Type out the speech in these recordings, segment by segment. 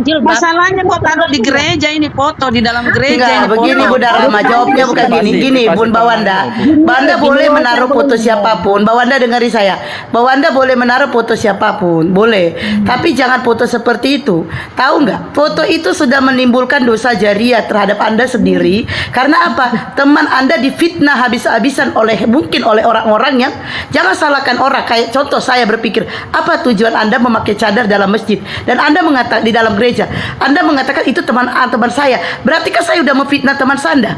jilbab. Masalahnya kok taruh di gereja ini foto di dalam gereja. Enggak, begini Bu Darma, jawabnya bukan gini. Gini, Bun Bawanda. Bawanda boleh menaruh foto siapapun. Bawanda dengari saya. Bawanda boleh menaruh foto siapapun, boleh. Tapi jangan foto seperti itu. Tahu nggak? Foto itu sudah menimbulkan dosa jariah terhadap Anda sendiri. Karena apa? Teman Anda difitnah habis-habisan mungkin oleh orang-orang yang, jangan salahkan orang. Kayak contoh, saya berpikir, apa tujuan Anda memakai cadar dalam masjid dan Anda mengatakan di dalam gereja, Anda mengatakan itu teman saya, berarti kan saya udah memfitnah teman Anda.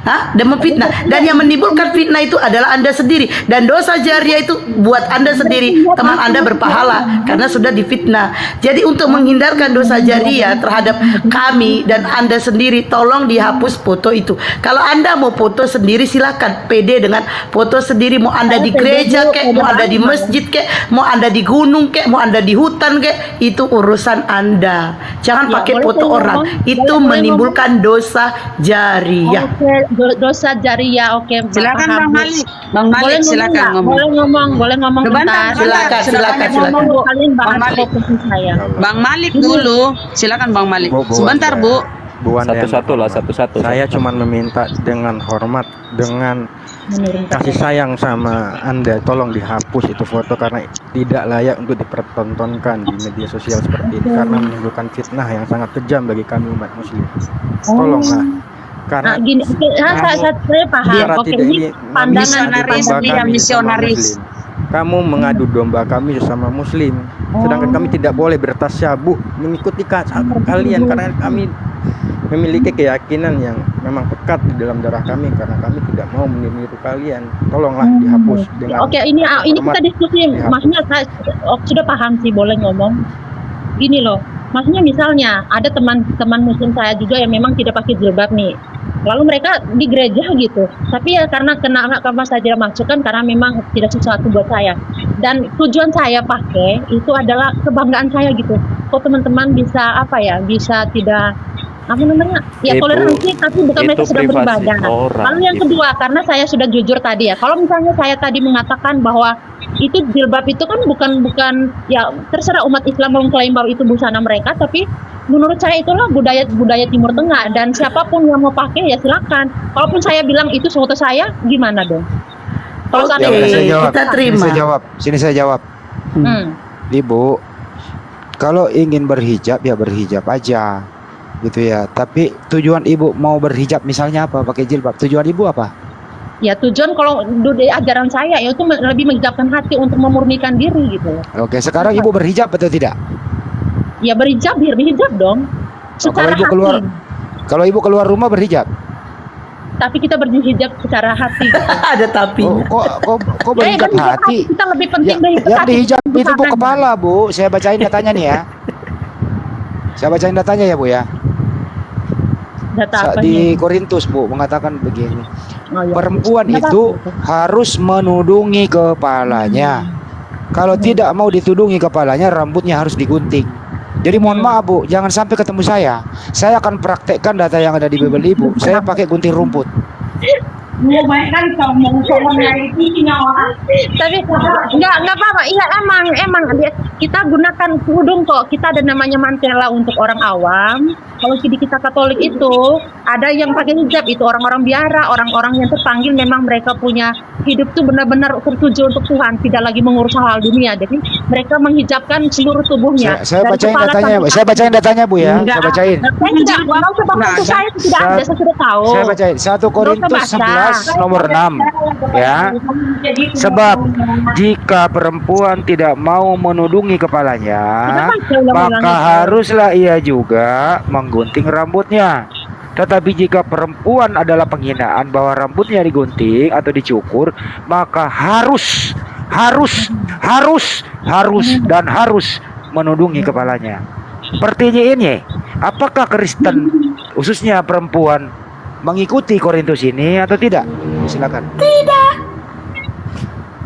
Dan memfitnah, dan yang menimbulkan fitnah itu adalah Anda sendiri, dan dosa jariah itu buat Anda sendiri. Teman Anda berpahala karena sudah difitnah. Jadi untuk menghindarkan dosa jariah terhadap kami dan Anda sendiri, tolong dihapus foto itu. Kalau Anda mau foto sendiri silakan, pede dengan foto sendiri. Mau Anda di gereja kek, mau Anda di masjid kek, mau Anda di gunung kek, mau Anda di hutan kek, itu urusan Anda. Jangan pakai foto orang, itu menimbulkan dosa jariah. Dosa jariah. Oke, Silakan Bang Malik. Bang Malik silakan ngomong. Boleh ngomong bentar. Silakan. Bang Malik. Bang Malik dulu. Silakan Bang Malik. Sebentar, Bu. Satu-satu. Saya cuma meminta dengan hormat, dengan kasih sayang sama Anda, tolong dihapus itu foto karena tidak layak untuk dipertontonkan di media sosial seperti ini karena menimbulkan fitnah yang sangat kejam bagi kami umat muslim. Tolonglah. Karena gini, saya paham. Oke, ini pandangan misionaris. Kamu mengadu domba kami sesama muslim, sedangkan kami tidak boleh bertasyabuh mengikuti kalian karena kami memiliki keyakinan yang memang pekat di dalam darah kami karena kami tidak mau meniru kalian. Tolonglah dihapus dengan. Oke, ini kita diskusi. Maksudnya saya sudah paham sih, boleh ngomong. Gini loh. Maksudnya misalnya ada teman-teman muslim saya juga yang memang tidak pakai jilbab nih. Lalu mereka di gereja gitu. Tapi ya karena saya tidak masukkan karena memang tidak sesuatu buat saya. Dan tujuan saya pakai itu adalah kebanggaan saya gitu. Kok teman-teman bisa bisa tidak toleransi tapi bukan mereka sedang beribadah. Lalu yang kedua, karena saya sudah jujur tadi ya. Kalau misalnya saya tadi mengatakan bahwa itu jilbab itu kan bukan ya terserah umat Islam mau mengklaim bahwa itu busana mereka, tapi menurut saya itulah budaya Timur Tengah dan siapapun yang mau pakai ya silakan. Kalaupun saya bilang itu foto saya, gimana dong? Kalau kita terima. Sini saya jawab. Ibu, kalau ingin berhijab ya berhijab aja. Gitu ya, tapi tujuan ibu mau berhijab misalnya apa, pakai jilbab, tujuan ibu apa? Ya tujuan kalau dari ajaran saya ya itu lebih menghijabkan hati untuk memurnikan diri gitu. Oke, sekarang ibu berhijab atau tidak? Ya berhijab dong. Secara kalau ibu keluar rumah berhijab? Tapi kita berhijab secara hati. Ada tapi. Kok berhijab hati? Kita lebih penting yang dihijab itu bu kepala bu. Saya bacain datanya nih ya. Saya bacain datanya ya bu ya. Di Korintus bu mengatakan begini, perempuan itu harus menudungi kepalanya. Kalau tidak mau ditudungi kepalanya, rambutnya harus digunting. Jadi mohon maaf bu, jangan sampai ketemu saya. Saya akan praktekkan data yang ada di Bible ibu. Saya pakai gunting rumput. Tapi nggak apa-apa. Iya emang kita gunakan kerudung kok. Kita ada namanya mantela untuk orang awam. Kalau di kita Katolik itu ada yang pakai hijab, itu orang-orang biara, orang-orang yang terpanggil memang mereka punya hidup tuh benar-benar tertuju untuk Tuhan, tidak lagi mengurus hal dunia. Jadi mereka menghijabkan seluruh tubuhnya. Saya bacain datanya, Bu. Saya bacain datanya, Bu ya. Saya bacain. Saya tidak ada, saya sudah tahu. Saya bacain 1 Korintus 11 nomor 6 ya. Sebab jika perempuan tidak mau menudungi kepalanya, maka haruslah ia juga menggunting rambutnya. Tetapi jika perempuan adalah penghinaan bahwa rambutnya digunting atau dicukur, maka harus menudungi kepalanya. Pertanyaannya, apakah Kristen khususnya perempuan mengikuti Korintus ini atau tidak? Silakan. Tidak.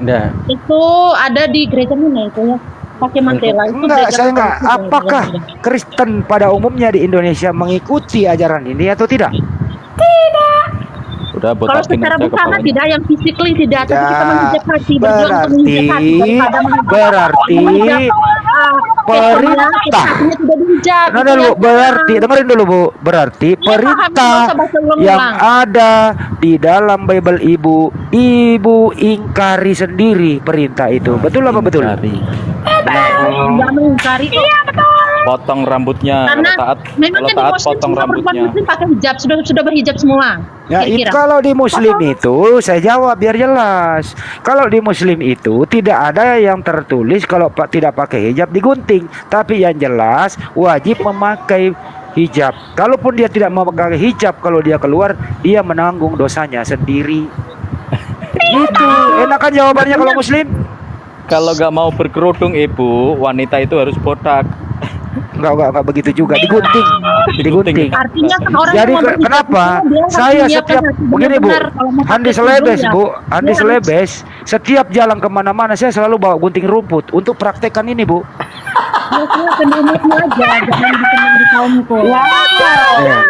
Enggak. Itu ada di gereja mana itu ya? Pakai mantela itu. Enggak, saya enggak. Apakah Kristen pada umumnya di Indonesia mengikuti ajaran ini atau tidak? Tidak. Udah, kalau secara busana tidak, yang physically tidak, tapi kita menghijab hati, berjuang untuk menghijab hati berarti perintah. Artinya tidak dihijab. Nah, dulu berarti dengerin dulu Bu, berarti Iya, paham. perintah Nggak usah baca ulang-ulang. yang ada di dalam Bible Ibu ingkari sendiri perintah itu. Betul apa betul? Nggak mengingkari kok. Iya, betul. Potong rambutnya. Karena memang kalau kan di taat Muslim potong semua perempuan rambutnya. Muslim pakai hijab, sudah berhijab semua. Ya, Kira-kira. kalau di Muslim itu saya jawab biar jelas. Kalau di Muslim itu tidak ada yang tertulis kalau tidak pakai hijab digunting, tapi yang jelas wajib memakai hijab. Kalaupun dia tidak memakai hijab, kalau dia keluar dia menanggung dosanya sendiri. Gitu. Enak kan jawabannya kalau Muslim? Kalau nggak mau berkerudung Ibu, wanita itu harus botak. Enggak begitu juga, digunting. Artinya kan orang Jadi yang mau berhijab kenapa itu dia harus saya menyiapkan setiap hati begini Bu, benar-benar kalau mau Handi pakai Selebes kerudung, Bu, ya. Handi Dia Selebes, setiap jalan kemana-mana saya selalu bawa gunting rumput untuk praktekkan ini Bu. Biasanya penduduknya aja, jangan di kaumku. Ya.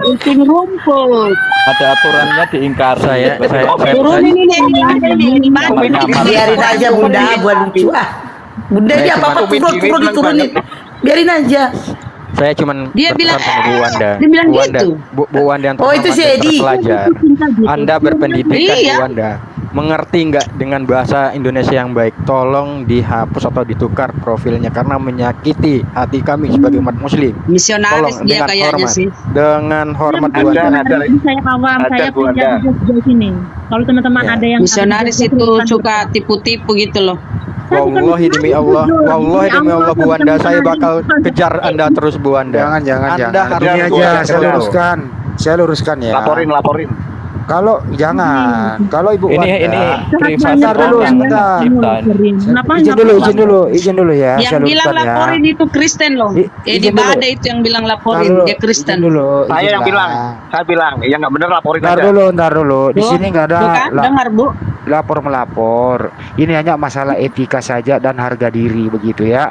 Gunting rumput. Ada aturannya diingkari. Saya Turunin ini. Biarin aja Bunda, buat lucu Bunda ini apa-apa turun diturunin. Biarin aja. Saya cuman Dia berpesan bilang- sama Bu Wanda. dia bilang Bu Wanda, gitu. Bu Wanda yang Oh, itu terhormat si dan Edi. terpelajar. Anda berpendidikan Iya. Bu Wanda. Mengerti nggak dengan bahasa Indonesia yang baik? Tolong dihapus atau ditukar profilnya karena menyakiti hati kami sebagai umat Muslim. Misionaris Tolong dia dengan kayaknya hormat. sih. Dengan hormat Bu Wanda. Saya awam, saya punya di sini. Kalau teman-teman Ya. ada yang Misionaris ada- itu suka tipu-tipu gitu loh. Wallahi demi Allah, wallahi demi Allah Bu Wanda, saya bakal kejar Anda terus Bu Wanda. Jangan. Anda harus Ini aja kejar saya terus. luruskan ya. Laporin. Kalau jangan, kalau Ibu Ini Wanda, privasi Bentar dulu, orang sebentar. ciptaan. Kenapa? izin dulu ya. Yang saya bilang luruskan ya. laporin itu Kristen loh. Edi Izin dulu. Bade itu yang bilang Ntar laporin, dulu, dia Kristen. izin dulu. Saya izin yang lah. bilang. Saya bilang, yang nggak bener laporin Ntar aja. dulu. Di Tuh, sini nggak ada tuh kan, dengar Bu. lapor melapor. Ini hanya masalah etika saja dan harga diri begitu ya.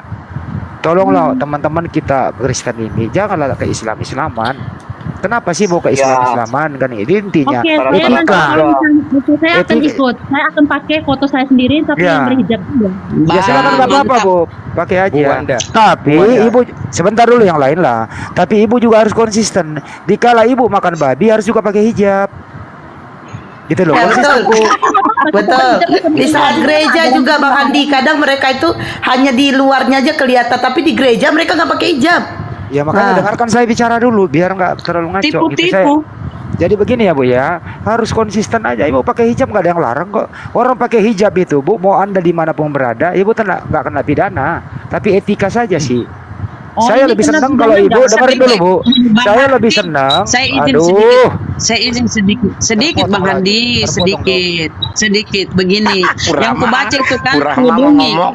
Tolonglah teman-teman kita Kristen ini janganlah ke Islaman. Kenapa sih mau ke Islaman kan ini intinya Oke, saya nanti etika. kalau misalnya saya akan Etika. ikut. Saya akan pakai foto saya sendiri tapi Ya. yang berhijab juga. Ya silakan nggak apa-apa Bu, pakai Bu aja. Wanda. Tapi Bu Wanda. Ibu sebentar dulu yang lain lah. Tapi Ibu juga harus konsisten. Dikala Ibu makan babi harus juga pakai hijab. Gitu loh. Ya, Konsisten, betul. Bu. Betul. Di saat gereja juga Bang Andi, kadang mereka itu hanya di luarnya aja kelihatan, tapi di gereja mereka nggak pakai hijab. Ya makanya Nah. dengarkan saya bicara dulu biar nggak terlalu ngaco gitu. Tipu-tipu. Jadi begini ya Bu ya, harus konsisten aja. Ibu pakai hijab nggak ada yang larang kok. Orang pakai hijab itu Bu, mau Anda dimanapun berada, Ibu nggak kena pidana, tapi etika saja sih. Oh, Saya ini lebih kena senang pidana kalau Ibu nggak? dengerin dulu Bu. Bang Saya Handi, lebih senang. Saya izin Aduh. sedikit. Saya izin sedikit Bang Terpotong Handi, lagi. sedikit begini. Yang ku baca itu kan Kurang tudungi. ngomong.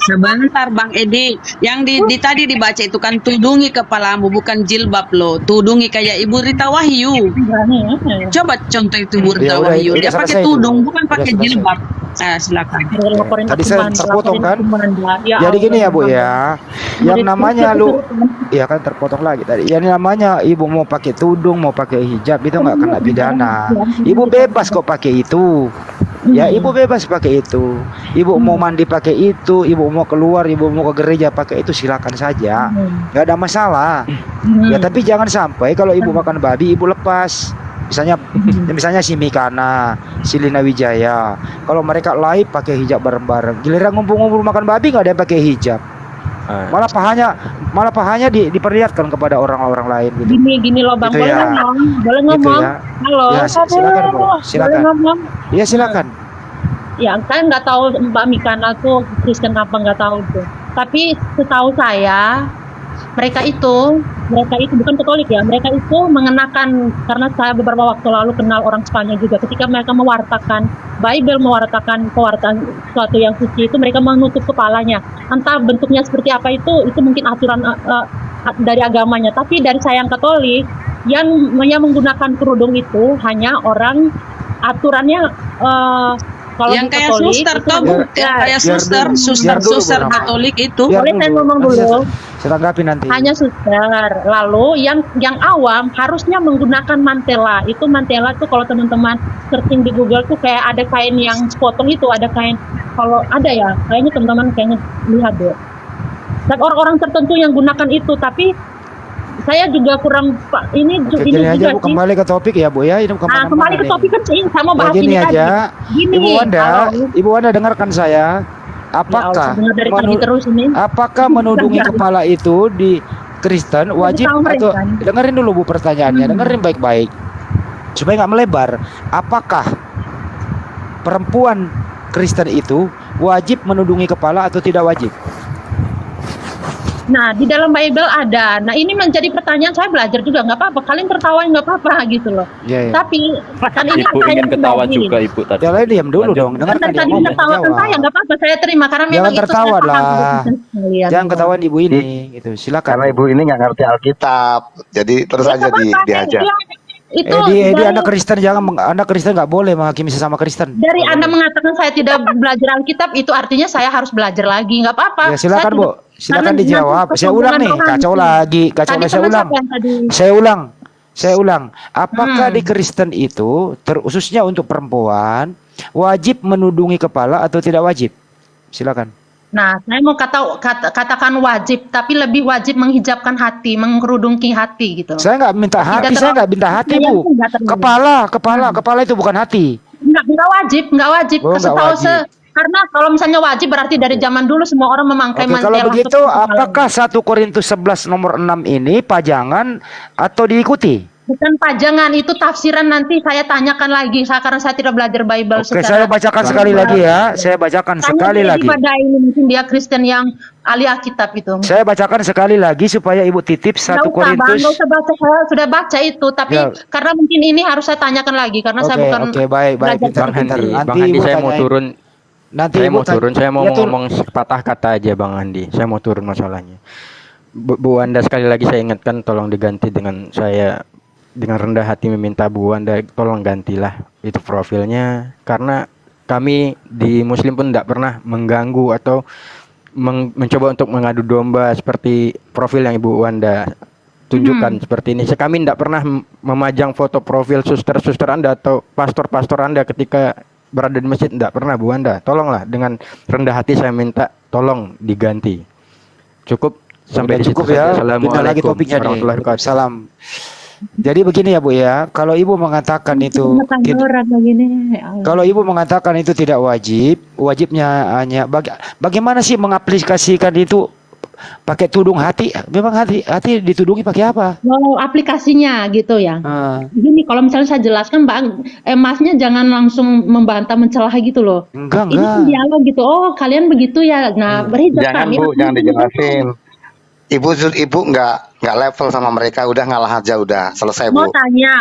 Sebentar Bang Edi, yang di tadi dibaca itu kan tudungi kepalamu bukan jilbab loh. Tudungi kayak Ibu Rita Wahyu. Berani ya. Coba contoh itu Ibu Ya Rita udah, Wahyu. udah Dia selesai pakai itu. tudung bukan Udah pakai selesai. jilbab. Silakan. Laporin Tadi ke saya teman, terpotong laporin kan? ke teman, Mbak. Ya Jadi Allah, gini ya Bu teman. ya, yang namanya lu, ya kan terpotong lagi tadi. Yang namanya Ibu mau pakai tudung, mau pakai hijab itu nggak kena pidana. Ibu bebas kok pakai itu. Ya Ibu bebas pakai itu. Ibu mau mandi pakai itu, Ibu mau keluar, Ibu mau ke gereja pakai itu silakan saja. Nggak ada masalah. Ya tapi jangan sampai kalau Ibu makan babi Ibu lepas. Misalnya si Mikana, si Lina Wijaya. Kalau mereka live pakai hijab bareng-bareng. Giliran ngumpul-ngumpul makan babi nggak ada yang pakai hijab. Malah pahanya diperlihatkan kepada orang-orang lain gitu. Gini loh Bang, Gitu boleh ya. ngomong? Boleh Gitu ngomong? ya. Halo. Ya, silakan Bu, Boleh silakan. ngomong? Iya silakan. Ya, kan nggak tahu Mbak Mikana tuh Kristen apa nggak tahu tuh. Tapi setahu saya mereka itu bukan Katolik ya. Mereka itu mengenakan, karena saya beberapa waktu lalu kenal orang Spanyol juga. Ketika mereka mewartakan Bible, mewartakan sesuatu yang suci itu mereka menutup kepalanya. Entah bentuknya seperti apa itu mungkin aturan dari agamanya. Tapi dari saya yang Katolik yang menggunakan kerudung itu hanya orang aturannya kalau Yang di kayak Katolik suster itu toh, Bu. bukan. Yang kayak Biar suster dulu, Bu, Rama. Katolik itu. Biar Boleh saya dulu. ngomong Nanti dulu? saya tanggapi nanti. Hanya suster. Lalu yang awam harusnya menggunakan mantela. Itu mantela tuh kalau teman-teman searching di Google tuh kayak ada kain yang sepotong itu, ada kain, kalau ada ya, kayaknya teman-teman kayaknya lihat deh. orang-orang tertentu yang gunakan itu, tapi saya juga kurang ini Oke, ini gini aja juga Bu, sih. kembali ke topik ya Bu ya. Ini Nah, kembali ke topik kan sih, saya mau Ya, bahas gini ini tadi. aja. Gini, Ibu Wanda dengarkan saya. Ya Allah, Apakah sebenarnya dari tadi terus ini. apakah menudungi kepala itu di Kristen wajib tahu atau mereka. dengerin dulu Bu pertanyaannya, dengerin baik-baik supaya nggak melebar. Apakah perempuan Kristen itu wajib menudungi kepala atau tidak wajib? Nah, di dalam Bible ada. Nah, ini menjadi pertanyaan, saya belajar juga, nggak apa-apa. Kalian tertawa nggak apa-apa gitu loh. Iya, iya. Tapi kan ini Ibu saya ingin ketawa pribadi. juga Ibu tadi. Ya lain diam dulu Lanjut. dong, Kan dengarkan dari dia tadi ngomong, tertawakan jawab. saya, nggak apa-apa, saya terima karena Jangan memang itu tertawa saya paham lah. Kristen sekalian. Jangan ketahuan ibu ini gitu. Silakan. Karena ibu ini nggak ngerti Alkitab, jadi terus Ya, aja nggak apa-apa, dihajar. Itu Edi dari- anak Kristen anak Kristen nggak boleh menghakimi sesama Kristen. Dari Anda mengatakan saya tidak belajar Alkitab, itu artinya saya harus belajar lagi, nggak apa-apa. Ya silakan Saya Bu, tidak- silakan karena dijawab. nanti Saya ulang nih, kesombongan kacau rohani. lagi, kacau Tadi lagi. Saya teman ulang. siapa yang tadi? Saya ulang. Apakah di Kristen itu, khususnya untuk perempuan, wajib menudungi kepala atau tidak wajib? Silakan. Nah, saya mau katakan wajib, tapi lebih wajib menghijabkan hati, mengkerudungki hati gitu. Saya nggak minta hati, Tidak saya terlalu- nggak minta hati Saya Bu. nggak terlalu. Kepala itu bukan hati. Nggak wajib. Oh, nggak Setahu wajib. karena kalau misalnya wajib berarti dari zaman dulu semua orang memakai Oke, mantel. kalau untuk begitu kepala. apakah 1 Korintus 11 nomor 6 ini pajangan atau diikuti? Bukan pajangan, itu tafsiran nanti saya tanyakan lagi, karena saya tidak belajar Bible Oke, saya bacakan sekali lagi ya. Saya bacakan sekali lagi. Pada ini mungkin dia Kristen yang ahli Alkitab itu. Saya bacakan sekali lagi supaya Ibu titip 1 Korintus. Nggak usah baca, saya sudah baca itu, tapi Ya. karena mungkin ini harus saya tanyakan lagi karena saya bukan Oke, baik, belajar pintar, Bang pintar. Handi, Nanti Bang Handi Ibu saya mau tanyain. turun. Nanti Saya Ibu mau turun, saya mau Ya, turun. ngomong sepatah kata aja Bang Andi. Saya mau turun masalahnya. Bu Wanda sekali lagi saya ingatkan tolong diganti dengan saya dengan rendah hati meminta Bu Wanda tolong gantilah itu profilnya karena kami di Muslim pun tidak pernah mengganggu atau mencoba untuk mengadu domba seperti profil yang Ibu Wanda tunjukkan seperti ini. Kami tidak pernah memajang foto profil suster-suster Anda atau pastor-pastor Anda ketika berada di masjid, tidak pernah Bu Wanda. Tolonglah dengan rendah hati saya minta tolong diganti. Cukup sampai di situ cukup ya. saja. Pindah lagi topiknya nih. warahmatullahi wabarakatuh. Salam. Jadi begini ya Bu ya, kalau Ibu mengatakan itu kalau Ibu mengatakan itu tidak wajib, wajibnya hanya bagaimana sih mengaplikasikan itu pakai tudung hati? Memang hati ditudungi pakai apa? Oh, aplikasinya gitu ya. Ah, Gini, kalau misalnya saya jelaskan, Masnya jangan langsung membantah mencelah gitu loh. enggak. Ini kan dialog gitu. Oh, kalian begitu ya. Nah, berhijab Jangan kami. Bu, jangan dijelasin. Ibu nggak level sama mereka, udah ngalah aja, udah selesai Bu.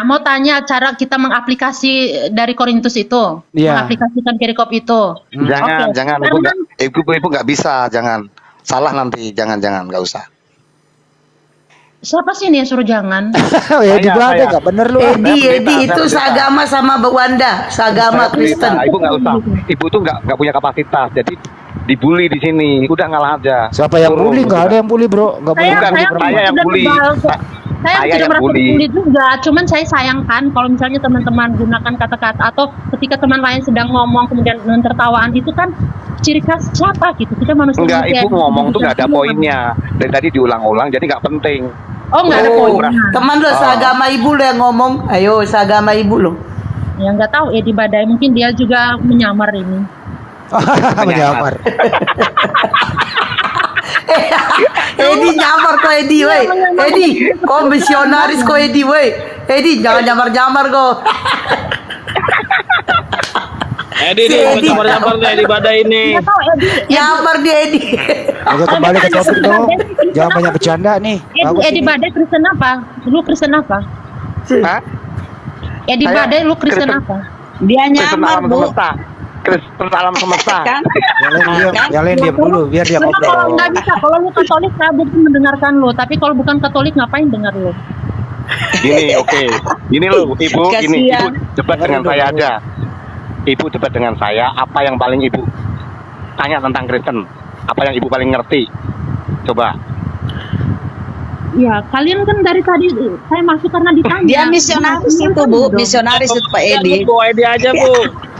Mau tanya cara kita mengaplikasi dari Korintus itu, Iya. mengaplikasikan perikop itu. Jangan, Oke. jangan Karena- ibu nggak bisa, jangan. Salah nanti, jangan, nggak usah. Siapa sih ini yang suruh jangan? ya di Saya. belakang nggak bener lu. Edi Saya itu berita. seagama sama Bu Wanda, seagama Saya cerita, Kristen. Ibu nggak usah. Ibu tuh nggak punya kapasitas, jadi dibully di sini. Udah ngalah aja. Siapa yang Turun, bully? Nggak udah. ada yang bully bro, nggak boleh. Bukan, saya saya yang tidak bully. berbal- saya Saya tidak yang merasa bully. dibully juga, cuman saya sayangkan kalau misalnya teman-teman gunakan kata-kata atau ketika teman lain sedang ngomong kemudian dengan tertawaan itu kan ciri khas siapa gitu, kita manusia. Enggak, manusia Ibu yang ngomong tuh nggak ada semua. poinnya. Dari tadi diulang-ulang, jadi nggak penting. Oh, nggak ada Oh, poinnya. teman lo seagama ibu lo yang ngomong. Ayo, seagama ibu lo. Ya nggak tahu Edi Badai, mungkin dia juga menyamar ini. Menyamar. Edi nyamar kok Edi, woi. Edi, kok misionaris kok Edi, woi. Edi, jangan nyamar-nyamar kok. Edi Si nih, Edi. nyamar-nyamar nih di badai ini. Nggak tahu Edi. Nyamar dia Edi. Oke, kembali ke topik dong. Jangan banyak bercanda nih. Bagus Edi ini. Badai Kristen apa? Lu Kristen apa? Hah? Edi Saya Badai lu Kristen Kristen. apa? Dia Kristen nyamar alam Bu. semesta. Kristen alam semesta. Kan? Yang lain diam dulu biar dia Karena kalau ngobrol. nggak bisa, kalau lu Katolik saya butuh mendengarkan lu, tapi kalau bukan Katolik ngapain dengar lu? Gini, oke. Gini loh, Ibu, gini. Ibu Kasihan. debat dengan saya aja. Ibu debat dengan saya, apa yang paling Ibu tanya tentang Kristen? Apa yang Ibu paling ngerti? Coba. Ya, kalian kan dari tadi saya masuk karena ditanya. Dia misionaris itu Bu, misionaris itu Pak Edi. Bu Edi aja Bu.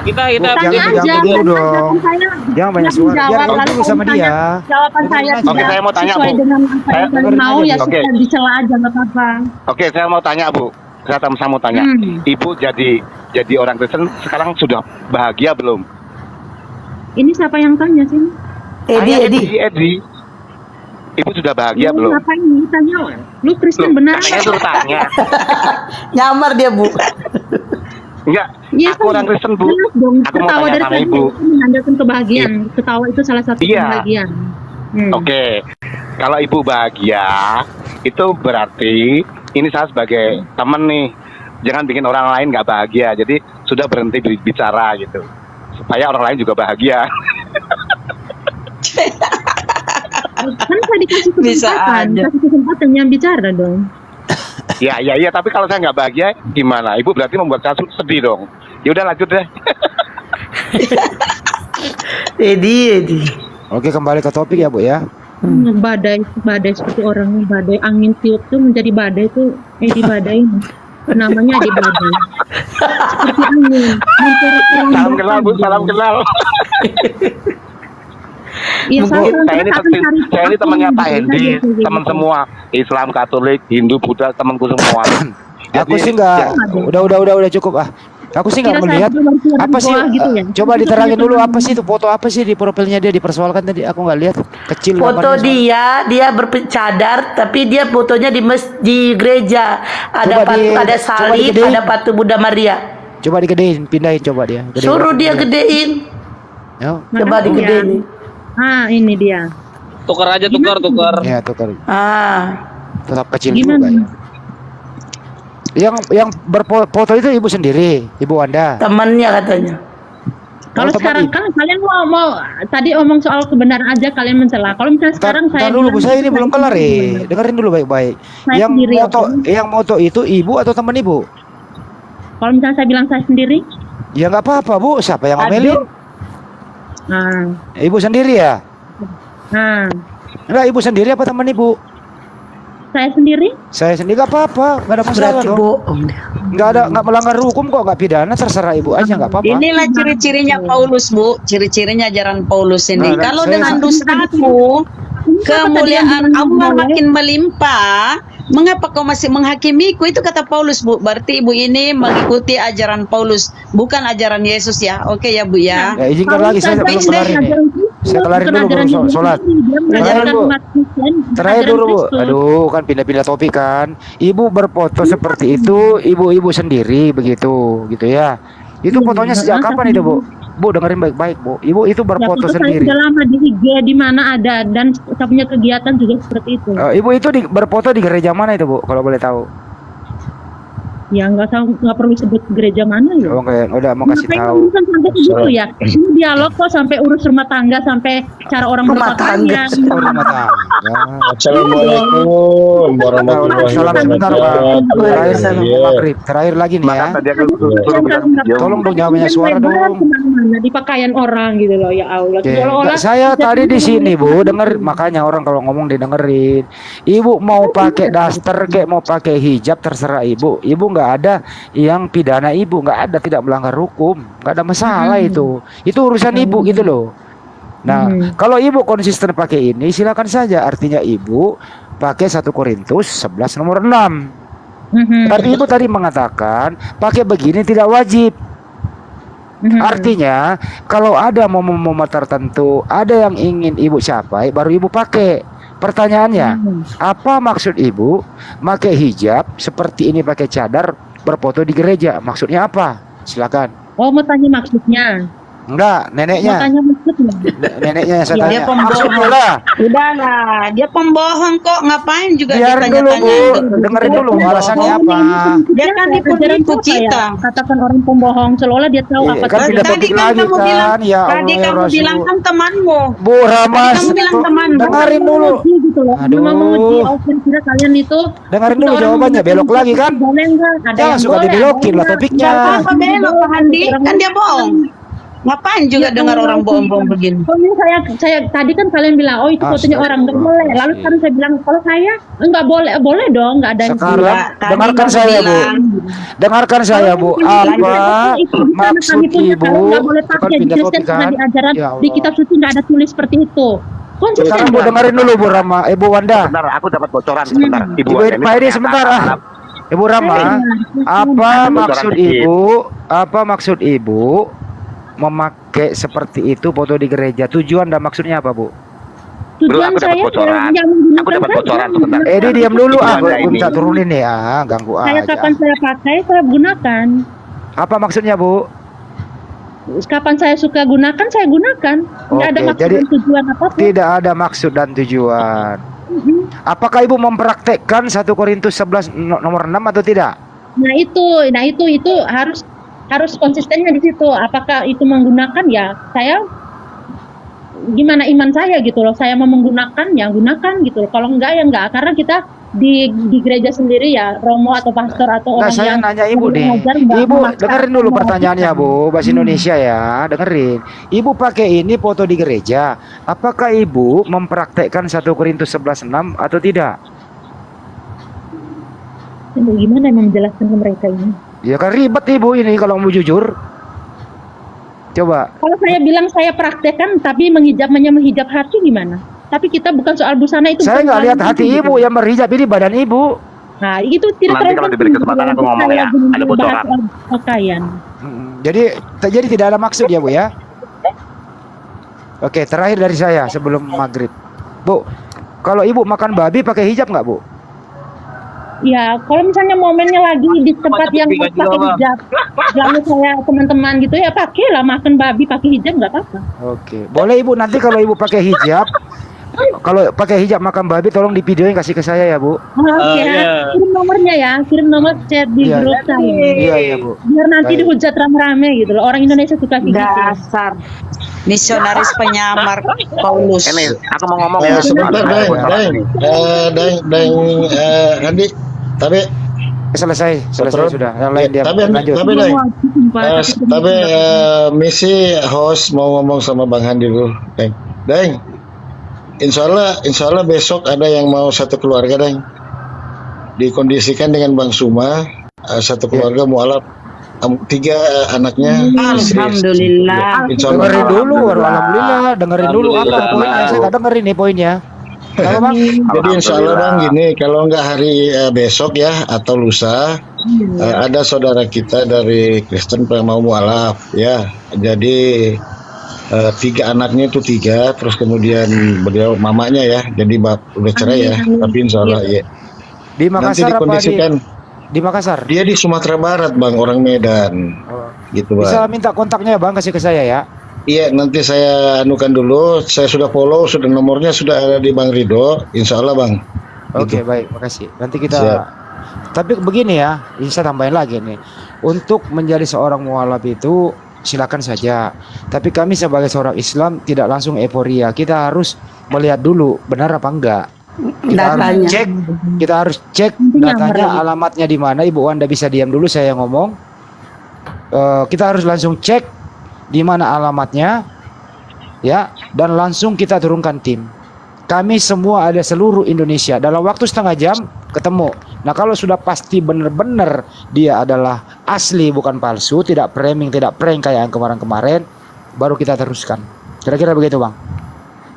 Kita Tanya jangan aja. begitu dong. Jawaban saya Jangan banyak nggak suara. menjawab, Biar lalu dulu sama kalau dia. jawaban saya Oke, tidak saya mau tanya, sesuai Bu. dengan apa yang Saya- kalian mau, ya Oke. sudah dicela aja nggak apa-apa. Oke, saya mau tanya Bu. Saya mau tanya. Ibu jadi orang Kristen sekarang sudah bahagia belum? Ini siapa yang tanya sih? Edi. Ibu sudah bahagia belum? Apa ini tanya? Lu Kristen benar? Katanya suruh tanya. Nyamar dia, Bu. Enggak, Iya, aku orang Kristen Bu. jelas dong. Aku mau Ketawa tanya dari sama tadi Ibu. itu menandakan kebahagiaan. Ketawa itu salah satu Iya. kebahagiaan. Oke, kalau Ibu bahagia, itu berarti ini saya sebagai teman nih. Jangan bikin orang lain nggak bahagia. Jadi sudah berhenti bicara gitu. Supaya orang lain juga bahagia. Kan saya dikasih Bisa kesempatan, aja. kasih kesempatan yang bicara dong. Iya. Tapi kalau saya nggak bahagia, gimana? Ibu berarti membuat saya sedih dong. Ya udah lanjut deh. Edi. Oke, kembali ke topik ya, Bu ya. Badai seperti orangnya badai, angin tiup tuh menjadi badai tuh di badai ini. Namanya di badai. Seperti angin. Salam kenal Bu, salam kenal. Iya, Saya ini temannya Pak Hendi, teman semua Islam, Katolik, Hindu, Buddha, temanku semua. Aku Jadi, sih nggak. ya, Udah cukup ah. Aku sih nggak melihat apa sih. gitu ya. Coba diterangin dulu apa sih itu foto apa sih di profilnya dia dipersoalkan tadi. Aku nggak lihat. Kecil Foto gambarnya. dia bercadar, tapi dia fotonya di gereja. Ada Coba ada coba salib, digedein. ada patung Bunda Maria. Coba digedein, pindahin coba dia. Gedein. Suruh dia gedein. Yo. Coba digedein. Ini dia. tukar. Ya tukar. Tetap kecil Gimana? juga ya. Yang berfoto itu ibu sendiri, Ibu Wanda. Temannya katanya. Kalau teman sekarang ibu. kan kalian mau tadi omong soal kebenaran aja kalian mencela. Kalau misalnya sekarang saya dulu Bu, bilang saya ini itu belum saya kelar sendiri. Dengerin dulu baik-baik. Saya Yang sendiri, moto itu ibu atau teman ibu? Kalau misalnya saya bilang saya sendiri, Ya nggak apa-apa Bu, siapa yang ngomelin? nah, Ibu sendiri ya? Enggak, ibu sendiri apa teman ibu? saya sendiri. Saya sendiri nggak apa-apa, nggak ada masalah Berarti dong. bohong dia. Nggak melanggar hukum kok, nggak pidana, terserah ibu aja nggak apa-apa. Inilah ciri-cirinya Paulus, Bu. Ciri-cirinya ajaran Paulus ini. Nah, Kalau saya- dengan dustaku, kemuliaan Allah makin melimpah. Mengapa kau masih menghakimiku? Itu kata Paulus, Bu. Berarti ibu ini mengikuti ajaran Paulus, bukan ajaran Yesus ya. Oke ya, Bu ya. Ya izinkan lagi saya belum kelar ini. Saya kelarin dulu belum sholat. Terakhir, Bu. Terakhir dulu Bu. Aduh, kan pindah-pindah topik kan. Ibu berfoto seperti itu, ibu-ibu sendiri begitu, gitu ya. Itu fotonya sejak kapan itu Bu? Bu dengerin baik-baik Bu. Ibu itu berfoto sendiri. Sudah lama di IG di mana ada dan saya punya kegiatan juga seperti itu. Ibu itu berfoto di gereja mana itu Bu? Kalau boleh tahu. Ya nggak perlu sebut gereja mana ya. Oh, kayak udah mau kasih Ngapain tahu. urusan sampai gitu ya? Ini dialog kok sampai urus rumah tangga, sampai cara orang Rumah tangga. berpakaian. Oh, rumah tangga. Assalamualaikum warahmatullahi Salam sebentar Pak. Terakhir Waalaikumsalam. maghrib. Terakhir lagi nih ya. Maka tadi aku suruh bilang diam. Tolong dong jangan banyak suara dong. Kemana-mana di pakaian orang gitu loh, ya Allah. Oke, Seolah-olah saya tadi di sini Bu, denger makanya orang kalau ngomong didengerin. Ibu mau pakai daster kayak mau pakai hijab terserah Ibu. Ibu nggak ada yang pidana Ibu, nggak ada, tidak melanggar hukum, nggak ada masalah itu. Itu urusan Ibu gitu loh. Nah, kalau Ibu konsisten pakai ini silakan saja. Artinya Ibu pakai 1 Korintus 11 nomor 6. Tapi Ibu tadi mengatakan pakai begini tidak wajib. Artinya kalau ada momen-momen tertentu, ada yang ingin Ibu capai, baru Ibu pakai. Pertanyaannya, apa maksud Ibu pakai hijab seperti ini, pakai cadar, berfoto di gereja? Maksudnya apa? Silakan. Oh, mau tanya maksudnya. Enggak, Mau neneknya. tanya maksudnya. Neneknya yang saya Ya, tanya. dia pembohong. Maksudnya lah. Udahlah, dia pembohong kok. Ngapain juga Biar dulu Bu, ditanya-tanya? dengerin dulu alasannya apa. Dia kan nipu-nipu kita. Katakan orang pembohong, seolah dia tahu Iya, apa kan itu. tidak Tadi topik kan lagi kamu kan. bilang, Ya tadi Allah, ya kamu Rasul. bilang kan temanmu. Bu Ramas, Kamu bilang teman. dengerin dulu. Gitu loh. Aduh. Memang menguji kira kalian itu. Dengerin dulu seorang jawabannya, belok lagi kan? Boleh enggak? Ada Jangan yang suka boleh, dibelokin ada lah yang topiknya. enggak. Apa belok Pak Handi? Kan dia bohong. Ngapain juga Ya, dengar kalau orang bohong-bohong begini? Soalnya saya tadi kan kalian bilang, oh itu fotonya orang nggak boleh. Lalu kan saya bilang, kalau saya enggak boleh, boleh dong, nggak ada yang Sekarang Enggak, tadi dengarkan Bang saya, Bu. bilang. Dengarkan saya, Bu. Apa maksud kami punya Ibu? kalau nggak boleh Bukan pakai di pindah Kristen topik karena kan? di ajaran Ya di Allah. kitab suci nggak ada tulis seperti itu. Konsisten Sekarang Bu Bang. dengerin dulu Bu Rama, Ibu Wanda. Sebentar, aku dapat bocoran sebentar. Ibu Ibu Wanda ini Pak Edi ternyata sebentar ah. dalam Ibu Rama, apa maksud Ibu? Apa maksud Ibu memakai seperti itu foto di gereja? Tujuan dan maksudnya apa, Bu? Tujuan aku dapat saya bocoran. yang menggunakan Aku dapat saja. bocoran sebentar. Edi diam dulu Ibu ah, Wanda gue ini. minta turunin nih ah, ganggu Saya aja. kapan saya pakai, saya gunakan. Apa maksudnya, Bu? Kapan saya suka gunakan, saya gunakan. Nggak ada Oke, maksud jadi dan tujuan apapun. tidak ada maksud dan tujuan. Apakah Ibu mempraktekkan 1 Korintus 11 nomor 6 atau tidak? Nah itu harus konsistennya di situ. Apakah itu menggunakan ya? Saya gimana iman saya gitu loh. Saya mau menggunakan ya gunakan gitu loh. Kalau enggak ya enggak. Karena kita di gereja sendiri ya romo atau pastor atau Nah, orang saya yang nanya Ibu deh. mengajar enggak Ibu memaksa. dengerin dulu pertanyaannya, Bu. Bahasa Indonesia ya, dengerin. Ibu pakai ini foto di gereja. Apakah Ibu mempraktekkan 1 Korintus 11:6 atau tidak? Aduh, gimana emang menjelaskan ke mereka ini? Ya kan ribet Ibu ini kalau mau jujur. Coba. Kalau saya bilang saya praktekkan tapi menghijab hati gimana? Tapi kita bukan soal busana itu. Saya bukan nggak soal lihat itu, hati gitu. Ibu yang berhijab, ini badan Ibu. Nah, itu tidak Nanti kalau diberi kesempatan aku ngomong ya, ada bocoran. Pakaian. Jadi tidak ada maksud ya, Bu ya. Oke, terakhir dari saya sebelum maghrib. Bu, kalau Ibu makan babi pakai hijab nggak, Bu? Ya, kalau misalnya momennya lagi di tempat yang pakai hijab, lalu saya teman-teman gitu ya pakailah makan babi pakai hijab nggak apa-apa. Oke, boleh Ibu nanti kalau Ibu pakai hijab, kalau pakai hijab makan babi tolong di videoin kasih ke saya ya, Bu. Oke, kirim nomornya ya, kirim nomor chat di Iya. grup saya. Iya, iya, Bu. Biar nanti Baik. dihujat rame-rame gitu loh. Orang Indonesia suka gitu. Dasar misionaris penyamar Paulus. Ini aku mau ngomong ya. Sebentar, Ada Deng. bocoran ini. Andi. Tapi Selesai Betul. sudah. Yang lain dia tapi lanjut. Deng. Sumpah, Tapi misi host mau ngomong sama Bang Handi dulu, Deng. Deng. Insya Allah besok ada yang mau satu keluarga, Deng. Dikondisikan dengan Bang Suma, satu keluarga mualaf, 3 anaknya. istri. Alhamdulillah. Insya Allah. Dengerin dulu, baru alhamdulillah. Dengerin dulu apa poinnya? Saya nggak dengerin nih poinnya. Apa, Bang? Jadi insya Allah Bang gini, kalau nggak hari besok ya atau lusa, ada saudara kita dari Kristen mau mualaf ya. Jadi 3 anaknya itu 3, terus kemudian beliau mamanya ya, jadi udah cerai ya. Tapi insya Allah ya. Di Nanti Makassar apa di? dikondisikan. Di Makassar. Dia di Sumatera Barat Bang, orang Medan, Oh. gitu Bisa Bang. minta kontaknya Bang, kasih ke saya ya. Iya, nanti saya anukan dulu. Saya sudah follow, sudah nomornya sudah ada di Bang Rido. Insya Allah Bang. Oke, Gitu. baik, makasih. Nanti kita. Siap. Tapi begini ya, ini saya tambahin lagi nih. Untuk menjadi seorang mualaf itu silakan saja. Tapi kami sebagai seorang Islam tidak langsung euforia. Kita harus melihat dulu benar apa enggak. Datanya. Kita harus cek datanya, alamatnya di mana. Ibu Wanda bisa diam dulu, saya ngomong. Kita harus langsung cek di mana alamatnya, ya, dan langsung kita turunkan tim. Kami semua ada seluruh Indonesia dalam waktu setengah jam ketemu. Nah, kalau sudah pasti benar-benar dia adalah asli bukan palsu, tidak framing, tidak prank kayak yang kemarin-kemarin, baru kita teruskan. Kira-kira begitu, Bang.